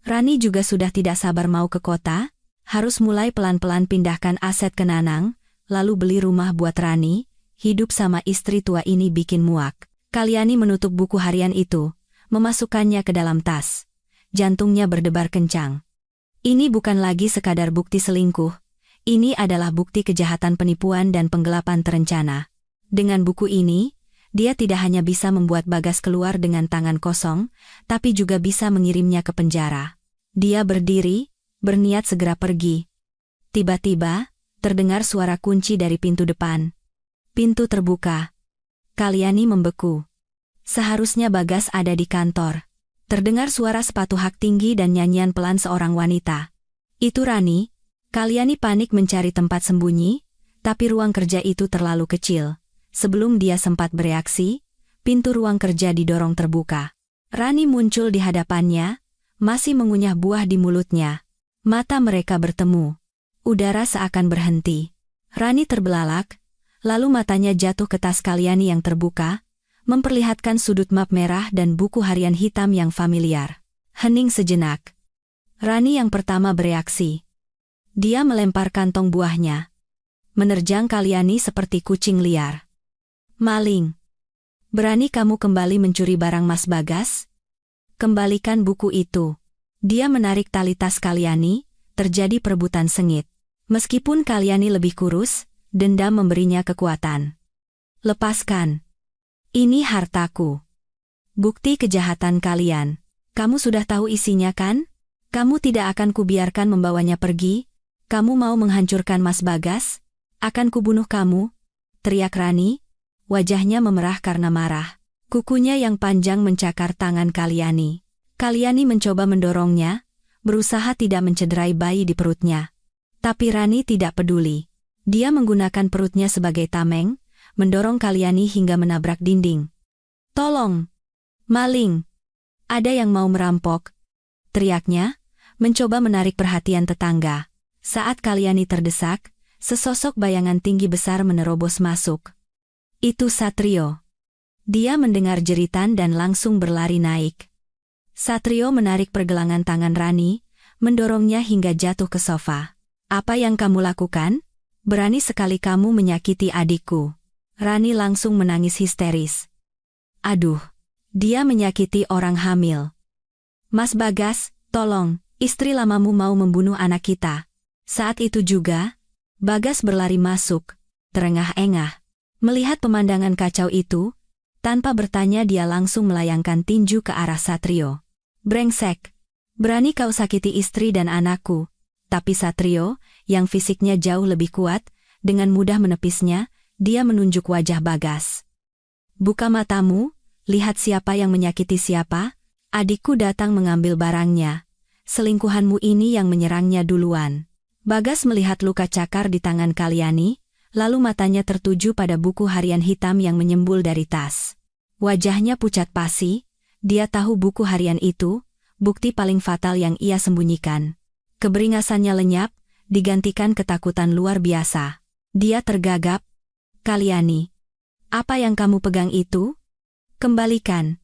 Speaker 1: Rani juga sudah tidak sabar mau ke kota, harus mulai pelan-pelan pindahkan aset ke Nanang, lalu beli rumah buat Rani. Hidup sama istri tua ini bikin muak. Kalyani menutup buku harian itu, memasukkannya ke dalam tas. Jantungnya berdebar kencang. Ini bukan lagi sekadar bukti selingkuh. Ini adalah bukti kejahatan penipuan dan penggelapan terencana. Dengan buku ini, dia tidak hanya bisa membuat Bagas keluar dengan tangan kosong, tapi juga bisa mengirimnya ke penjara. Dia berdiri, berniat segera pergi. Tiba-tiba, terdengar suara kunci dari pintu depan. Pintu terbuka. Kalyani membeku. Seharusnya Bagas ada di kantor. Terdengar suara sepatu hak tinggi dan nyanyian pelan seorang wanita. Itu Rani. Kalyani panik mencari tempat sembunyi, tapi ruang kerja itu terlalu kecil. Sebelum dia sempat bereaksi, pintu ruang kerja didorong terbuka. Rani muncul di hadapannya, masih mengunyah buah di mulutnya. Mata mereka bertemu. Udara seakan berhenti. Rani terbelalak, lalu matanya jatuh ke tas Kalyani yang terbuka, memperlihatkan sudut map merah dan buku harian hitam yang familiar. Hening sejenak. Rani yang pertama bereaksi. Dia melempar kantong buahnya. Menerjang Kalyani seperti kucing liar. "Maling. Berani kamu kembali mencuri barang Mas Bagas? Kembalikan buku itu." Dia menarik tali tas Kalyani, terjadi perebutan sengit. Meskipun Kalyani lebih kurus, dendam memberinya kekuatan. "Lepaskan. Ini hartaku. Bukti kejahatan kalian. Kamu sudah tahu isinya kan? Kamu tidak akan kubiarkan membawanya pergi. Kamu mau menghancurkan Mas Bagas? Akan kubunuh kamu," teriak Rani. Wajahnya memerah karena marah. Kukunya yang panjang mencakar tangan Kalyani. Kalyani mencoba mendorongnya, berusaha tidak mencederai bayi di perutnya. Tapi Rani tidak peduli. Dia menggunakan perutnya sebagai tameng, mendorong Kalyani hingga menabrak dinding. "Tolong! Maling! Ada yang mau merampok!" teriaknya, mencoba menarik perhatian tetangga. Saat Kalyani terdesak, sesosok bayangan tinggi besar menerobos masuk. Itu Satrio. Dia mendengar jeritan dan langsung berlari naik. Satrio menarik pergelangan tangan Rani, mendorongnya hingga jatuh ke sofa. "Apa yang kamu lakukan? Berani sekali kamu menyakiti adikku." Rani langsung menangis histeris. "Aduh, dia menyakiti orang hamil. Mas Bagas, tolong, istri lamamu mau membunuh anak kita." Saat itu juga, Bagas berlari masuk, terengah-engah. Melihat pemandangan kacau itu, tanpa bertanya dia langsung melayangkan tinju ke arah Satrio. "Brengsek! Berani kau sakiti istri dan anakku." Tapi Satrio, yang fisiknya jauh lebih kuat, dengan mudah menepisnya, dia menunjuk wajah Bagas. "Buka matamu, lihat siapa yang menyakiti siapa. Adikku datang mengambil barangnya. Selingkuhanmu ini yang menyerangnya duluan." Bagas melihat luka cakar di tangan Kalyani, lalu matanya tertuju pada buku harian hitam yang menyembul dari tas. Wajahnya pucat pasi, dia tahu buku harian itu, bukti paling fatal yang ia sembunyikan. Keberingasannya lenyap, digantikan ketakutan luar biasa. Dia tergagap. "Kalyani, apa yang kamu pegang itu? Kembalikan.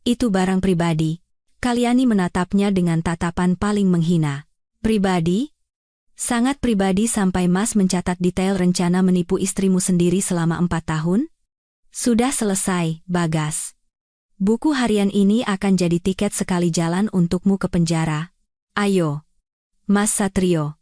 Speaker 1: Itu barang pribadi." Kalyani menatapnya dengan tatapan paling menghina. "Pribadi? Sangat pribadi sampai Mas mencatat detail rencana menipu istrimu sendiri selama 4 tahun? Sudah selesai, Bagas. Buku harian ini akan jadi tiket sekali jalan untukmu ke penjara. Ayo, Mas Satrio,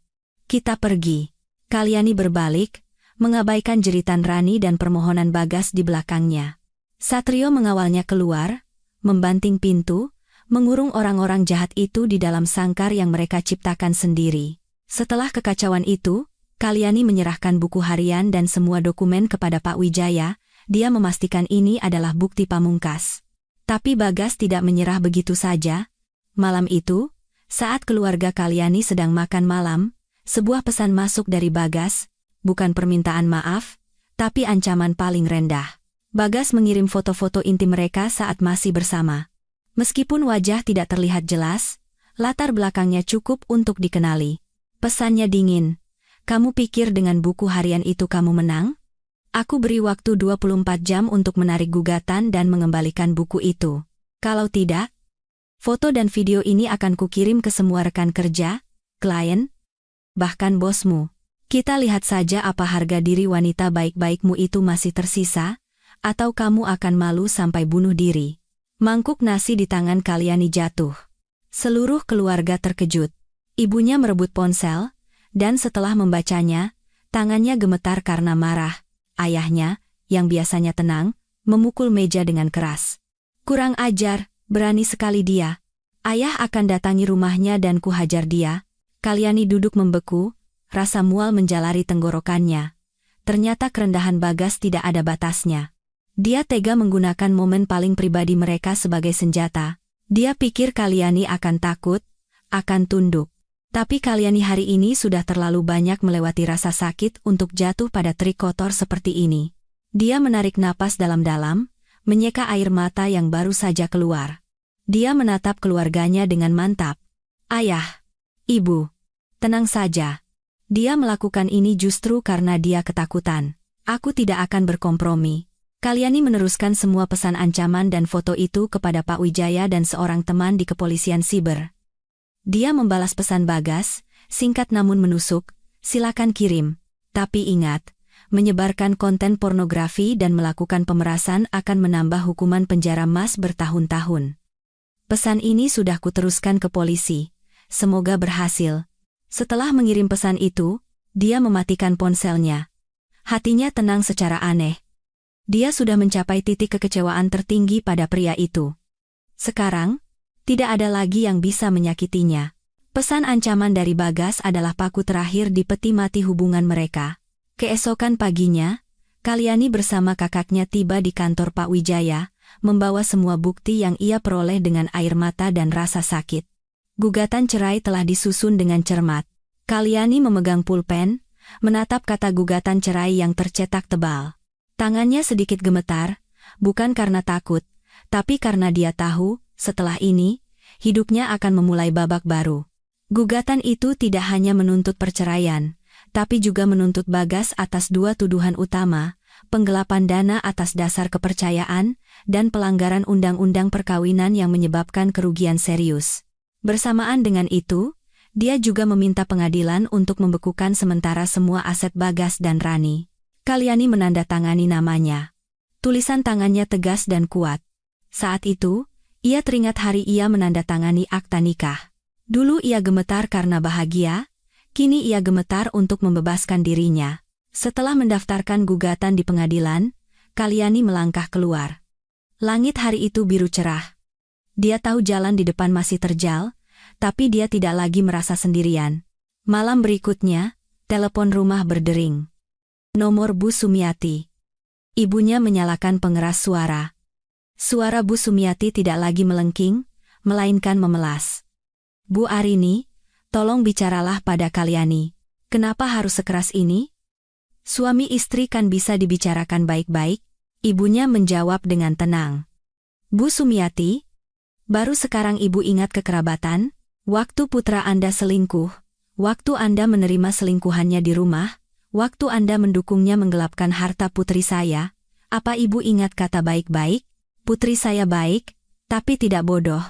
Speaker 1: kita pergi." Kalyani berbalik, mengabaikan jeritan Rani dan permohonan Bagas di belakangnya. Satrio mengawalnya keluar, membanting pintu, mengurung orang-orang jahat itu di dalam sangkar yang mereka ciptakan sendiri. Setelah kekacauan itu, Kalyani menyerahkan buku harian dan semua dokumen kepada Pak Wijaya. Dia memastikan ini adalah bukti pamungkas. Tapi Bagas tidak menyerah begitu saja. Malam itu, saat keluarga Kalyani sedang makan malam, sebuah pesan masuk dari Bagas, bukan permintaan maaf, tapi ancaman paling rendah. Bagas mengirim foto-foto intim mereka saat masih bersama. Meskipun wajah tidak terlihat jelas, latar belakangnya cukup untuk dikenali. Pesannya dingin. "Kamu pikir dengan buku harian itu kamu menang? Aku beri waktu 24 jam untuk menarik gugatan dan mengembalikan buku itu. Kalau tidak, foto dan video ini akan kukirim ke semua rekan kerja, klien, bahkan bosmu. Kita lihat saja apa harga diri wanita baik-baikmu itu masih tersisa, atau kamu akan malu sampai bunuh diri." Mangkuk nasi di tangan Kalyani jatuh. Seluruh keluarga terkejut. Ibunya merebut ponsel, dan setelah membacanya, tangannya gemetar karena marah. Ayahnya, yang biasanya tenang, memukul meja dengan keras. "Kurang ajar, berani sekali dia. Ayah akan datangi rumahnya dan kuhajar dia." Kalyani duduk membeku, rasa mual menjalari tenggorokannya. Ternyata kerendahan Bagas tidak ada batasnya. Dia tega menggunakan momen paling pribadi mereka sebagai senjata. Dia pikir Kalyani akan takut, akan tunduk. Tapi Kalyani hari ini sudah terlalu banyak melewati rasa sakit untuk jatuh pada trik kotor seperti ini. Dia menarik napas dalam-dalam, menyeka air mata yang baru saja keluar. Dia menatap keluarganya dengan mantap. "Ayah, Ibu, tenang saja. Dia melakukan ini justru karena dia ketakutan. Aku tidak akan berkompromi." Kalyani meneruskan semua pesan ancaman dan foto itu kepada Pak Wijaya dan seorang teman di kepolisian siber. Dia membalas pesan Bagas, singkat namun menusuk, "Silakan kirim. Tapi ingat, menyebarkan konten pornografi dan melakukan pemerasan akan menambah hukuman penjara Mas bertahun-tahun. Pesan ini sudah kuteruskan ke polisi. Semoga berhasil." Setelah mengirim pesan itu, dia mematikan ponselnya. Hatinya tenang secara aneh. Dia sudah mencapai titik kekecewaan tertinggi pada pria itu. Sekarang, tidak ada lagi yang bisa menyakitinya. Pesan ancaman dari Bagas adalah paku terakhir di peti mati hubungan mereka. Keesokan paginya, Kalyani bersama kakaknya tiba di kantor Pak Wijaya, membawa semua bukti yang ia peroleh dengan air mata dan rasa sakit. Gugatan cerai telah disusun dengan cermat. Kalyani memegang pulpen, menatap kata gugatan cerai yang tercetak tebal. Tangannya sedikit gemetar, bukan karena takut, tapi karena dia tahu, setelah ini, hidupnya akan memulai babak baru. Gugatan itu tidak hanya menuntut perceraian, tapi juga menuntut Bagas atas dua tuduhan utama, penggelapan dana atas dasar kepercayaan, dan pelanggaran undang-undang perkawinan yang menyebabkan kerugian serius. Bersamaan dengan itu, dia juga meminta pengadilan untuk membekukan sementara semua aset Bagas dan Rani. Kalyani menandatangani namanya. Tulisan tangannya tegas dan kuat. Saat itu, ia teringat hari ia menandatangani akta nikah. Dulu ia gemetar karena bahagia, kini ia gemetar untuk membebaskan dirinya. Setelah mendaftarkan gugatan di pengadilan, Kalyani melangkah keluar. Langit hari itu biru cerah. Dia tahu jalan di depan masih terjal, tapi dia tidak lagi merasa sendirian. Malam berikutnya, telepon rumah berdering. Nomor Bu Sumiati. Ibunya menyalakan pengeras suara. Suara Bu Sumiati tidak lagi melengking, melainkan memelas. Bu Arini, tolong bicaralah pada Kalyani. Kenapa harus sekeras ini? Suami istri kan bisa dibicarakan baik-baik, ibunya menjawab dengan tenang. Bu Sumiati, baru sekarang ibu ingat kekerabatan, waktu putra Anda selingkuh, waktu Anda menerima selingkuhannya di rumah, waktu Anda mendukungnya menggelapkan harta putri saya, apa ibu ingat kata baik-baik? Putri saya baik, tapi tidak bodoh.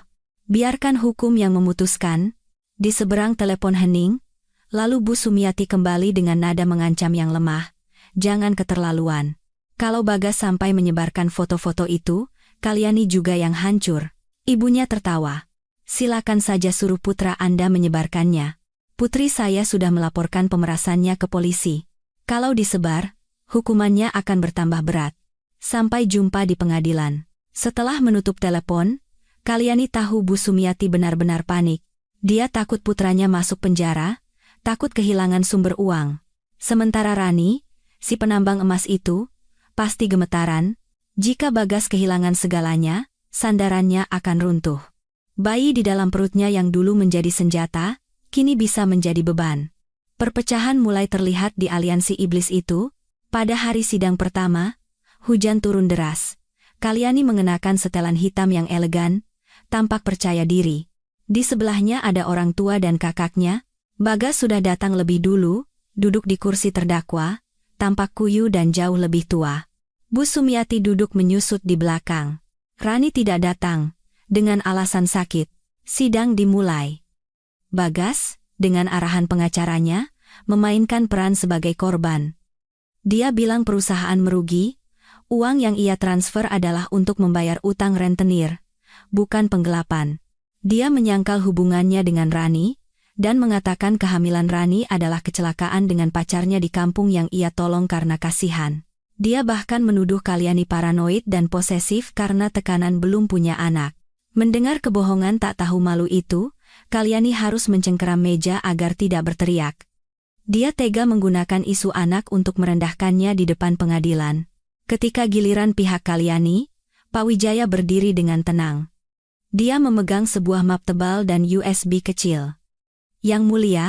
Speaker 1: Biarkan hukum yang memutuskan. Di seberang telepon hening, lalu Bu Sumiati kembali dengan nada mengancam yang lemah. Jangan keterlaluan. Kalau Bagas sampai menyebarkan foto-foto itu, Kalyani juga yang hancur. Ibunya tertawa. Silakan saja suruh putra Anda menyebarkannya. Putri saya sudah melaporkan pemerasannya ke polisi. Kalau disebar, hukumannya akan bertambah berat. Sampai jumpa di pengadilan. Setelah menutup telepon, Kalyani tahu Bu Sumiati benar-benar panik. Dia takut putranya masuk penjara, takut kehilangan sumber uang. Sementara Rani, si penambang emas itu, pasti gemetaran. Jika Bagas kehilangan segalanya, sandarannya akan runtuh. Bayi di dalam perutnya yang dulu menjadi senjata, kini bisa menjadi beban. Perpecahan mulai terlihat di aliansi iblis itu. Pada hari sidang pertama, hujan turun deras. Kalyani mengenakan setelan hitam yang elegan, tampak percaya diri. Di sebelahnya ada orang tua dan kakaknya. Bagas sudah datang lebih dulu, duduk di kursi terdakwa, tampak kuyu dan jauh lebih tua. Bu Sumiati duduk menyusut di belakang. Rani tidak datang, dengan alasan sakit. Sidang dimulai. Bagas, dengan arahan pengacaranya, memainkan peran sebagai korban. Dia bilang perusahaan merugi. Uang yang ia transfer adalah untuk membayar utang rentenir, bukan penggelapan. Dia menyangkal hubungannya dengan Rani, dan mengatakan kehamilan Rani adalah kecelakaan dengan pacarnya di kampung yang ia tolong karena kasihan. Dia bahkan menuduh Kalyani paranoid dan posesif karena tekanan belum punya anak. Mendengar kebohongan tak tahu malu itu, Kalyani harus mencengkeram meja agar tidak berteriak. Dia tega menggunakan isu anak untuk merendahkannya di depan pengadilan. Ketika giliran pihak Kalyani, Pak Wijaya berdiri dengan tenang. Dia memegang sebuah map tebal dan USB kecil. Yang mulia,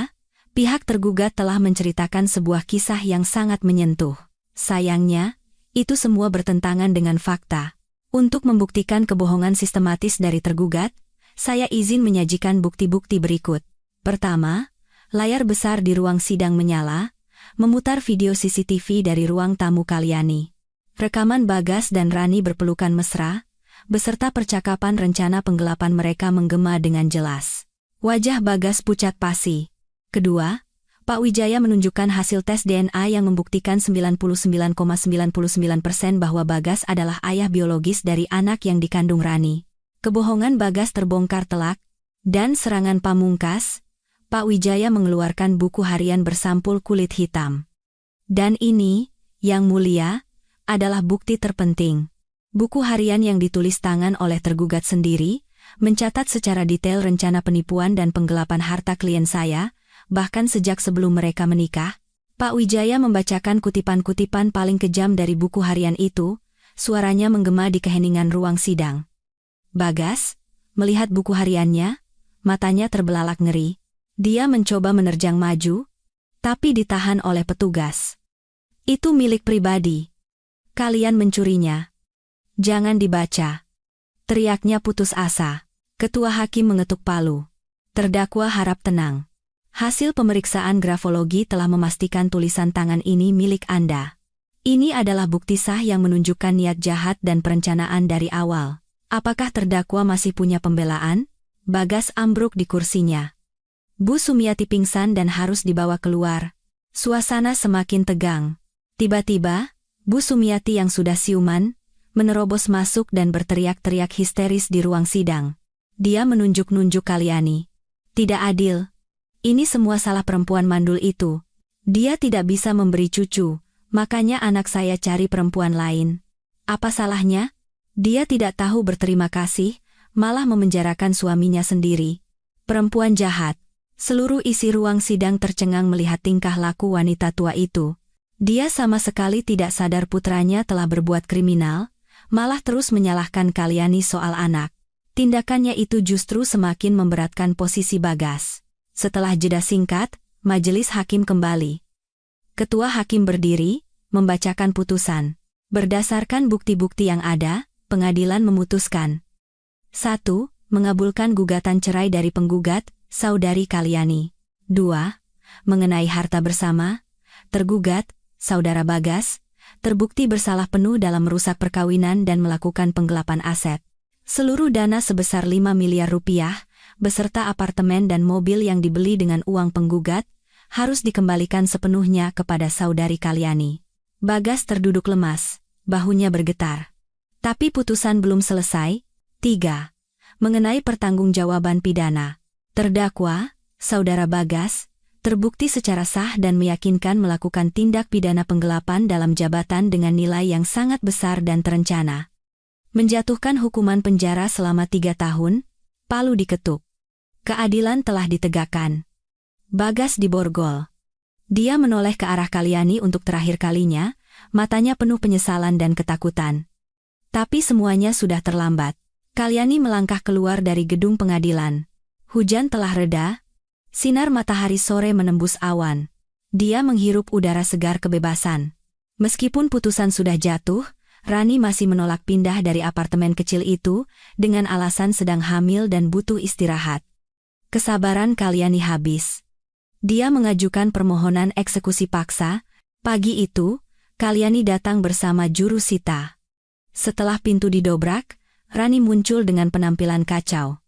Speaker 1: pihak tergugat telah menceritakan sebuah kisah yang sangat menyentuh. Sayangnya, itu semua bertentangan dengan fakta. Untuk membuktikan kebohongan sistematis dari tergugat, saya izin menyajikan bukti-bukti berikut. Pertama, layar besar di ruang sidang menyala, memutar video CCTV dari ruang tamu Kalyani. Rekaman Bagas dan Rani berpelukan mesra, beserta percakapan rencana penggelapan mereka menggema dengan jelas. Wajah Bagas pucat pasi. Kedua, Pak Wijaya menunjukkan hasil tes DNA yang membuktikan 99,99% bahwa Bagas adalah ayah biologis dari anak yang dikandung Rani. Kebohongan Bagas terbongkar telak, dan serangan pamungkas, Pak Wijaya mengeluarkan buku harian bersampul kulit hitam. Dan ini, Yang Mulia, adalah bukti terpenting. Buku harian yang ditulis tangan oleh tergugat sendiri, mencatat secara detail rencana penipuan dan penggelapan harta klien saya, bahkan sejak sebelum mereka menikah. Pak Wijaya membacakan kutipan-kutipan paling kejam dari buku harian itu, Suaranya menggema di keheningan ruang sidang. Bagas, melihat buku hariannya, matanya terbelalak ngeri. Dia mencoba menerjang maju, tapi ditahan oleh petugas. Itu milik pribadi. Kalian mencurinya. Jangan dibaca. Teriaknya putus asa. Ketua hakim mengetuk palu. Terdakwa harap tenang. Hasil pemeriksaan grafologi telah memastikan tulisan tangan ini milik Anda. Ini adalah bukti sah yang menunjukkan niat jahat dan perencanaan dari awal. Apakah terdakwa masih punya pembelaan? Bagas ambruk di kursinya. Bu Sumiati pingsan dan harus dibawa keluar. Suasana semakin tegang. Tiba-tiba, Bu Sumiati yang sudah siuman, menerobos masuk dan berteriak-teriak histeris di ruang sidang. Dia menunjuk-nunjuk Kalyani. Tidak adil. Ini semua salah perempuan mandul itu. Dia tidak bisa memberi cucu, makanya anak saya cari perempuan lain. Apa salahnya? Dia tidak tahu berterima kasih, malah memenjarakan suaminya sendiri. Perempuan jahat. Seluruh isi ruang sidang tercengang melihat tingkah laku wanita tua itu. Dia sama sekali tidak sadar putranya telah berbuat kriminal, malah terus menyalahkan Kalyani soal anak. Tindakannya itu justru semakin memberatkan posisi Bagas. Setelah jeda singkat, majelis hakim kembali. Ketua hakim berdiri, membacakan putusan. Berdasarkan bukti-bukti yang ada, pengadilan memutuskan. 1. Mengabulkan gugatan cerai dari penggugat, Saudari Kalyani. 2. Mengenai harta bersama, tergugat, Saudara Bagas, terbukti bersalah penuh dalam merusak perkawinan dan melakukan penggelapan aset. Seluruh dana sebesar 5 miliar rupiah, beserta apartemen dan mobil yang dibeli dengan uang penggugat, harus dikembalikan sepenuhnya kepada Saudari Kalyani. Bagas terduduk lemas, bahunya bergetar. Tapi putusan belum selesai. 3. Mengenai pertanggungjawaban pidana. Terdakwa, Saudara Bagas, terbukti secara sah dan meyakinkan melakukan tindak pidana penggelapan dalam jabatan dengan nilai yang sangat besar dan terencana. Menjatuhkan hukuman penjara selama 3 tahun, palu diketuk. Keadilan telah ditegakkan. Bagas diborgol. Dia menoleh ke arah Kalyani untuk terakhir kalinya, matanya penuh penyesalan dan ketakutan. Tapi semuanya sudah terlambat. Kalyani melangkah keluar dari gedung pengadilan. Hujan telah reda, sinar matahari sore menembus awan. Dia menghirup udara segar kebebasan. Meskipun putusan sudah jatuh, Rani masih menolak pindah dari apartemen kecil itu, dengan alasan sedang hamil dan butuh istirahat. Kesabaran Kalyani habis. Dia mengajukan permohonan eksekusi paksa. Pagi itu, Kalyani datang bersama juru sita. Setelah pintu didobrak, Rani muncul dengan penampilan kacau.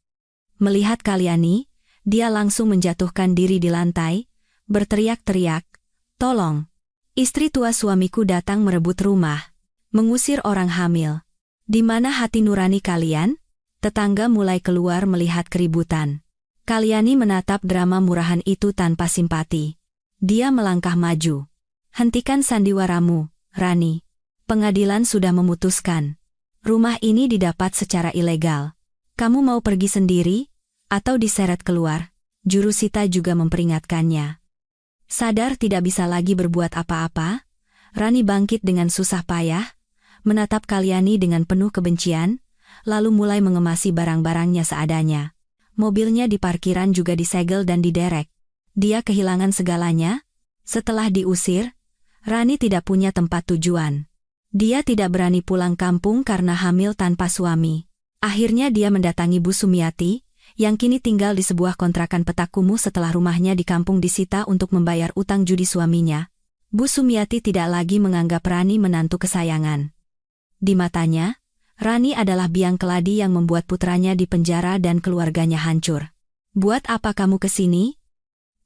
Speaker 1: Melihat Kalyani, dia langsung menjatuhkan diri di lantai, berteriak-teriak, "Tolong! Istri tua suamiku datang merebut rumah. Mengusir orang hamil. Di mana hati nurani kalian?" Tetangga mulai keluar melihat keributan. Kalyani menatap drama murahan itu tanpa simpati. Dia melangkah maju. "Hentikan sandiwaramu, Rani. Pengadilan sudah memutuskan. Rumah ini didapat secara ilegal. Kamu mau pergi sendiri, atau diseret keluar?" Juru sita juga memperingatkannya. Sadar tidak bisa lagi berbuat apa-apa, Rani bangkit dengan susah payah, menatap Kalyani dengan penuh kebencian, lalu mulai mengemasi barang-barangnya seadanya. Mobilnya di parkiran juga disegel dan diderek. Dia kehilangan segalanya. Setelah diusir, Rani tidak punya tempat tujuan. Dia tidak berani pulang kampung karena hamil tanpa suami. Akhirnya dia mendatangi Bu Sumiati, yang kini tinggal di sebuah kontrakan petak kumuh setelah rumahnya di kampung disita untuk membayar utang judi suaminya. Bu Sumiati tidak lagi menganggap Rani menantu kesayangan. Di matanya, Rani adalah biang keladi yang membuat putranya dipenjara dan keluarganya hancur. "Buat apa kamu kesini?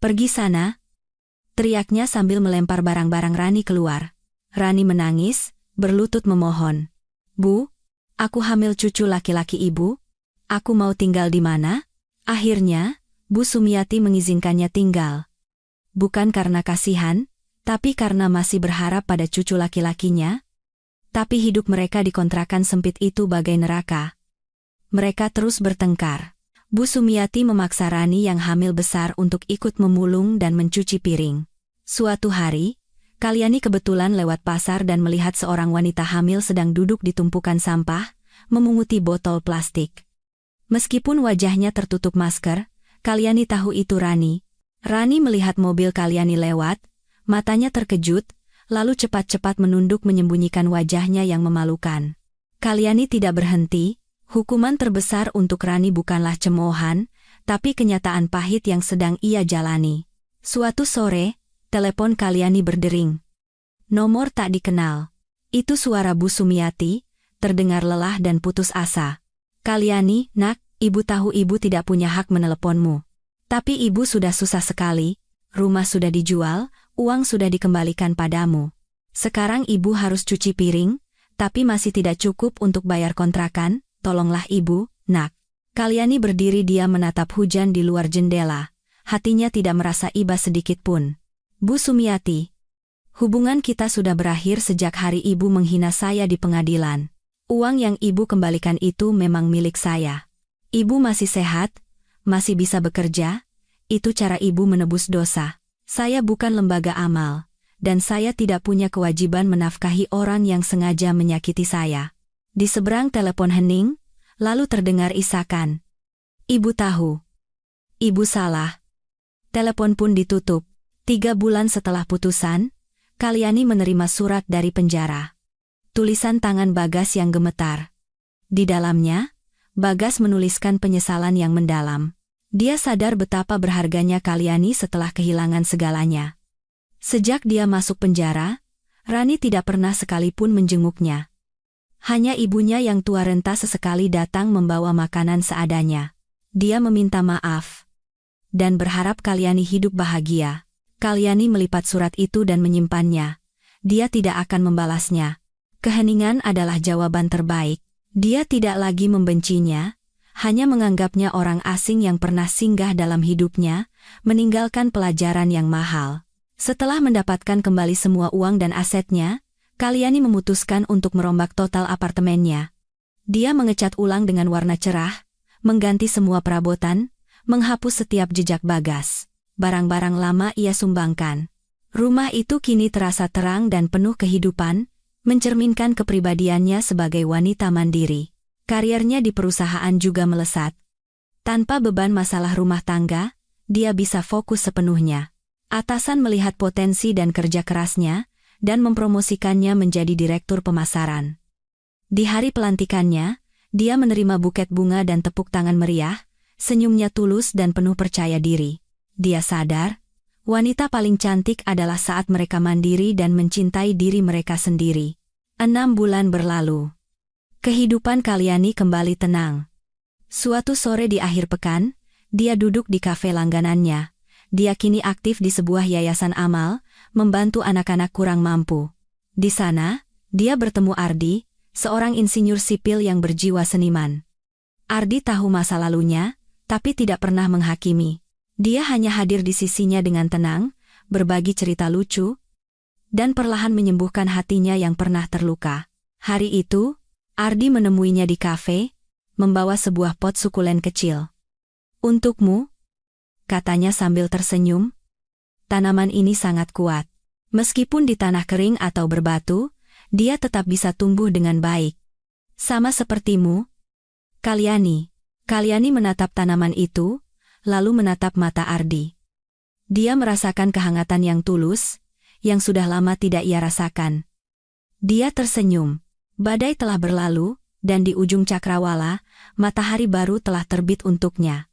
Speaker 1: Pergi sana!" teriaknya sambil melempar barang-barang Rani keluar. Rani menangis, berlutut memohon. "Bu, aku hamil cucu laki-laki ibu. Aku mau tinggal di mana?" Akhirnya, Bu Sumiati mengizinkannya tinggal. Bukan karena kasihan, tapi karena masih berharap pada cucu laki-lakinya. Tapi hidup mereka di kontrakan sempit itu bagai neraka. Mereka terus bertengkar. Bu Sumiati memaksa Rani yang hamil besar untuk ikut memulung dan mencuci piring. Suatu hari, Kalyani kebetulan lewat pasar dan melihat seorang wanita hamil sedang duduk di tumpukan sampah, memunguti botol plastik. Meskipun wajahnya tertutup masker, Kalyani tahu itu Rani. Rani melihat mobil Kalyani lewat, matanya terkejut, lalu cepat-cepat menunduk menyembunyikan wajahnya yang memalukan. Kalyani tidak berhenti, hukuman terbesar untuk Rani bukanlah cemoohan, tapi kenyataan pahit yang sedang ia jalani. Suatu sore, telepon Kalyani berdering. Nomor tak dikenal. Itu suara Bu Sumiati, terdengar lelah dan putus asa. Kalyani, nak, ibu tahu ibu tidak punya hak meneleponmu. Tapi ibu sudah susah sekali, rumah sudah dijual, uang sudah dikembalikan padamu. Sekarang ibu harus cuci piring, tapi masih tidak cukup untuk bayar kontrakan, tolonglah ibu, nak. Kalyani berdiri diam menatap hujan di luar jendela, hatinya tidak merasa iba sedikit pun. Bu Sumiati, hubungan kita sudah berakhir sejak hari ibu menghina saya di pengadilan. Uang yang ibu kembalikan itu memang milik saya. Ibu masih sehat, masih bisa bekerja, itu cara ibu menebus dosa. Saya bukan lembaga amal, dan saya tidak punya kewajiban menafkahi orang yang sengaja menyakiti saya. Di seberang telepon hening, lalu terdengar isakan. Ibu tahu. Ibu salah. Telepon pun ditutup. 3 bulan setelah putusan, Kalyani menerima surat dari penjara. Tulisan tangan Bagas yang gemetar. Di dalamnya, Bagas menuliskan penyesalan yang mendalam. Dia sadar betapa berharganya Kalyani setelah kehilangan segalanya. Sejak dia masuk penjara, Rani tidak pernah sekalipun menjenguknya. Hanya ibunya yang tua renta sesekali datang membawa makanan seadanya. Dia meminta maaf dan berharap Kalyani hidup bahagia. Kalyani melipat surat itu dan menyimpannya. Dia tidak akan membalasnya. Keheningan adalah jawaban terbaik. Dia tidak lagi membencinya, hanya menganggapnya orang asing yang pernah singgah dalam hidupnya, meninggalkan pelajaran yang mahal. Setelah mendapatkan kembali semua uang dan asetnya, Kalyani memutuskan untuk merombak total apartemennya. Dia mengecat ulang dengan warna cerah, mengganti semua perabotan, menghapus setiap jejak Bagas. Barang-barang lama ia sumbangkan. Rumah itu kini terasa terang dan penuh kehidupan, mencerminkan kepribadiannya sebagai wanita mandiri. Karirnya di perusahaan juga melesat. Tanpa beban masalah rumah tangga, dia bisa fokus sepenuhnya. Atasan melihat potensi dan kerja kerasnya, dan mempromosikannya menjadi direktur pemasaran. Di hari pelantikannya, dia menerima buket bunga dan tepuk tangan meriah, senyumnya tulus dan penuh percaya diri. Dia sadar, wanita paling cantik adalah saat mereka mandiri dan mencintai diri mereka sendiri. 6 bulan berlalu. Kehidupan Kalyani kembali tenang. Suatu sore di akhir pekan, dia duduk di kafe langganannya. Dia kini aktif di sebuah yayasan amal, membantu anak-anak kurang mampu. Di sana, dia bertemu Ardi, seorang insinyur sipil yang berjiwa seniman. Ardi tahu masa lalunya, tapi tidak pernah menghakimi. Dia hanya hadir di sisinya dengan tenang, berbagi cerita lucu, dan perlahan menyembuhkan hatinya yang pernah terluka. Hari itu, Ardi menemuinya di kafe, membawa sebuah pot sukulen kecil. "Untukmu," katanya sambil tersenyum. "Tanaman ini sangat kuat. Meskipun di tanah kering atau berbatu, dia tetap bisa tumbuh dengan baik. Sama sepertimu, Kalyani." Kalyani menatap tanaman itu, lalu menatap mata Ardi. Dia merasakan kehangatan yang tulus, yang sudah lama tidak ia rasakan. Dia tersenyum. Badai telah berlalu, dan di ujung cakrawala, matahari baru telah terbit untuknya.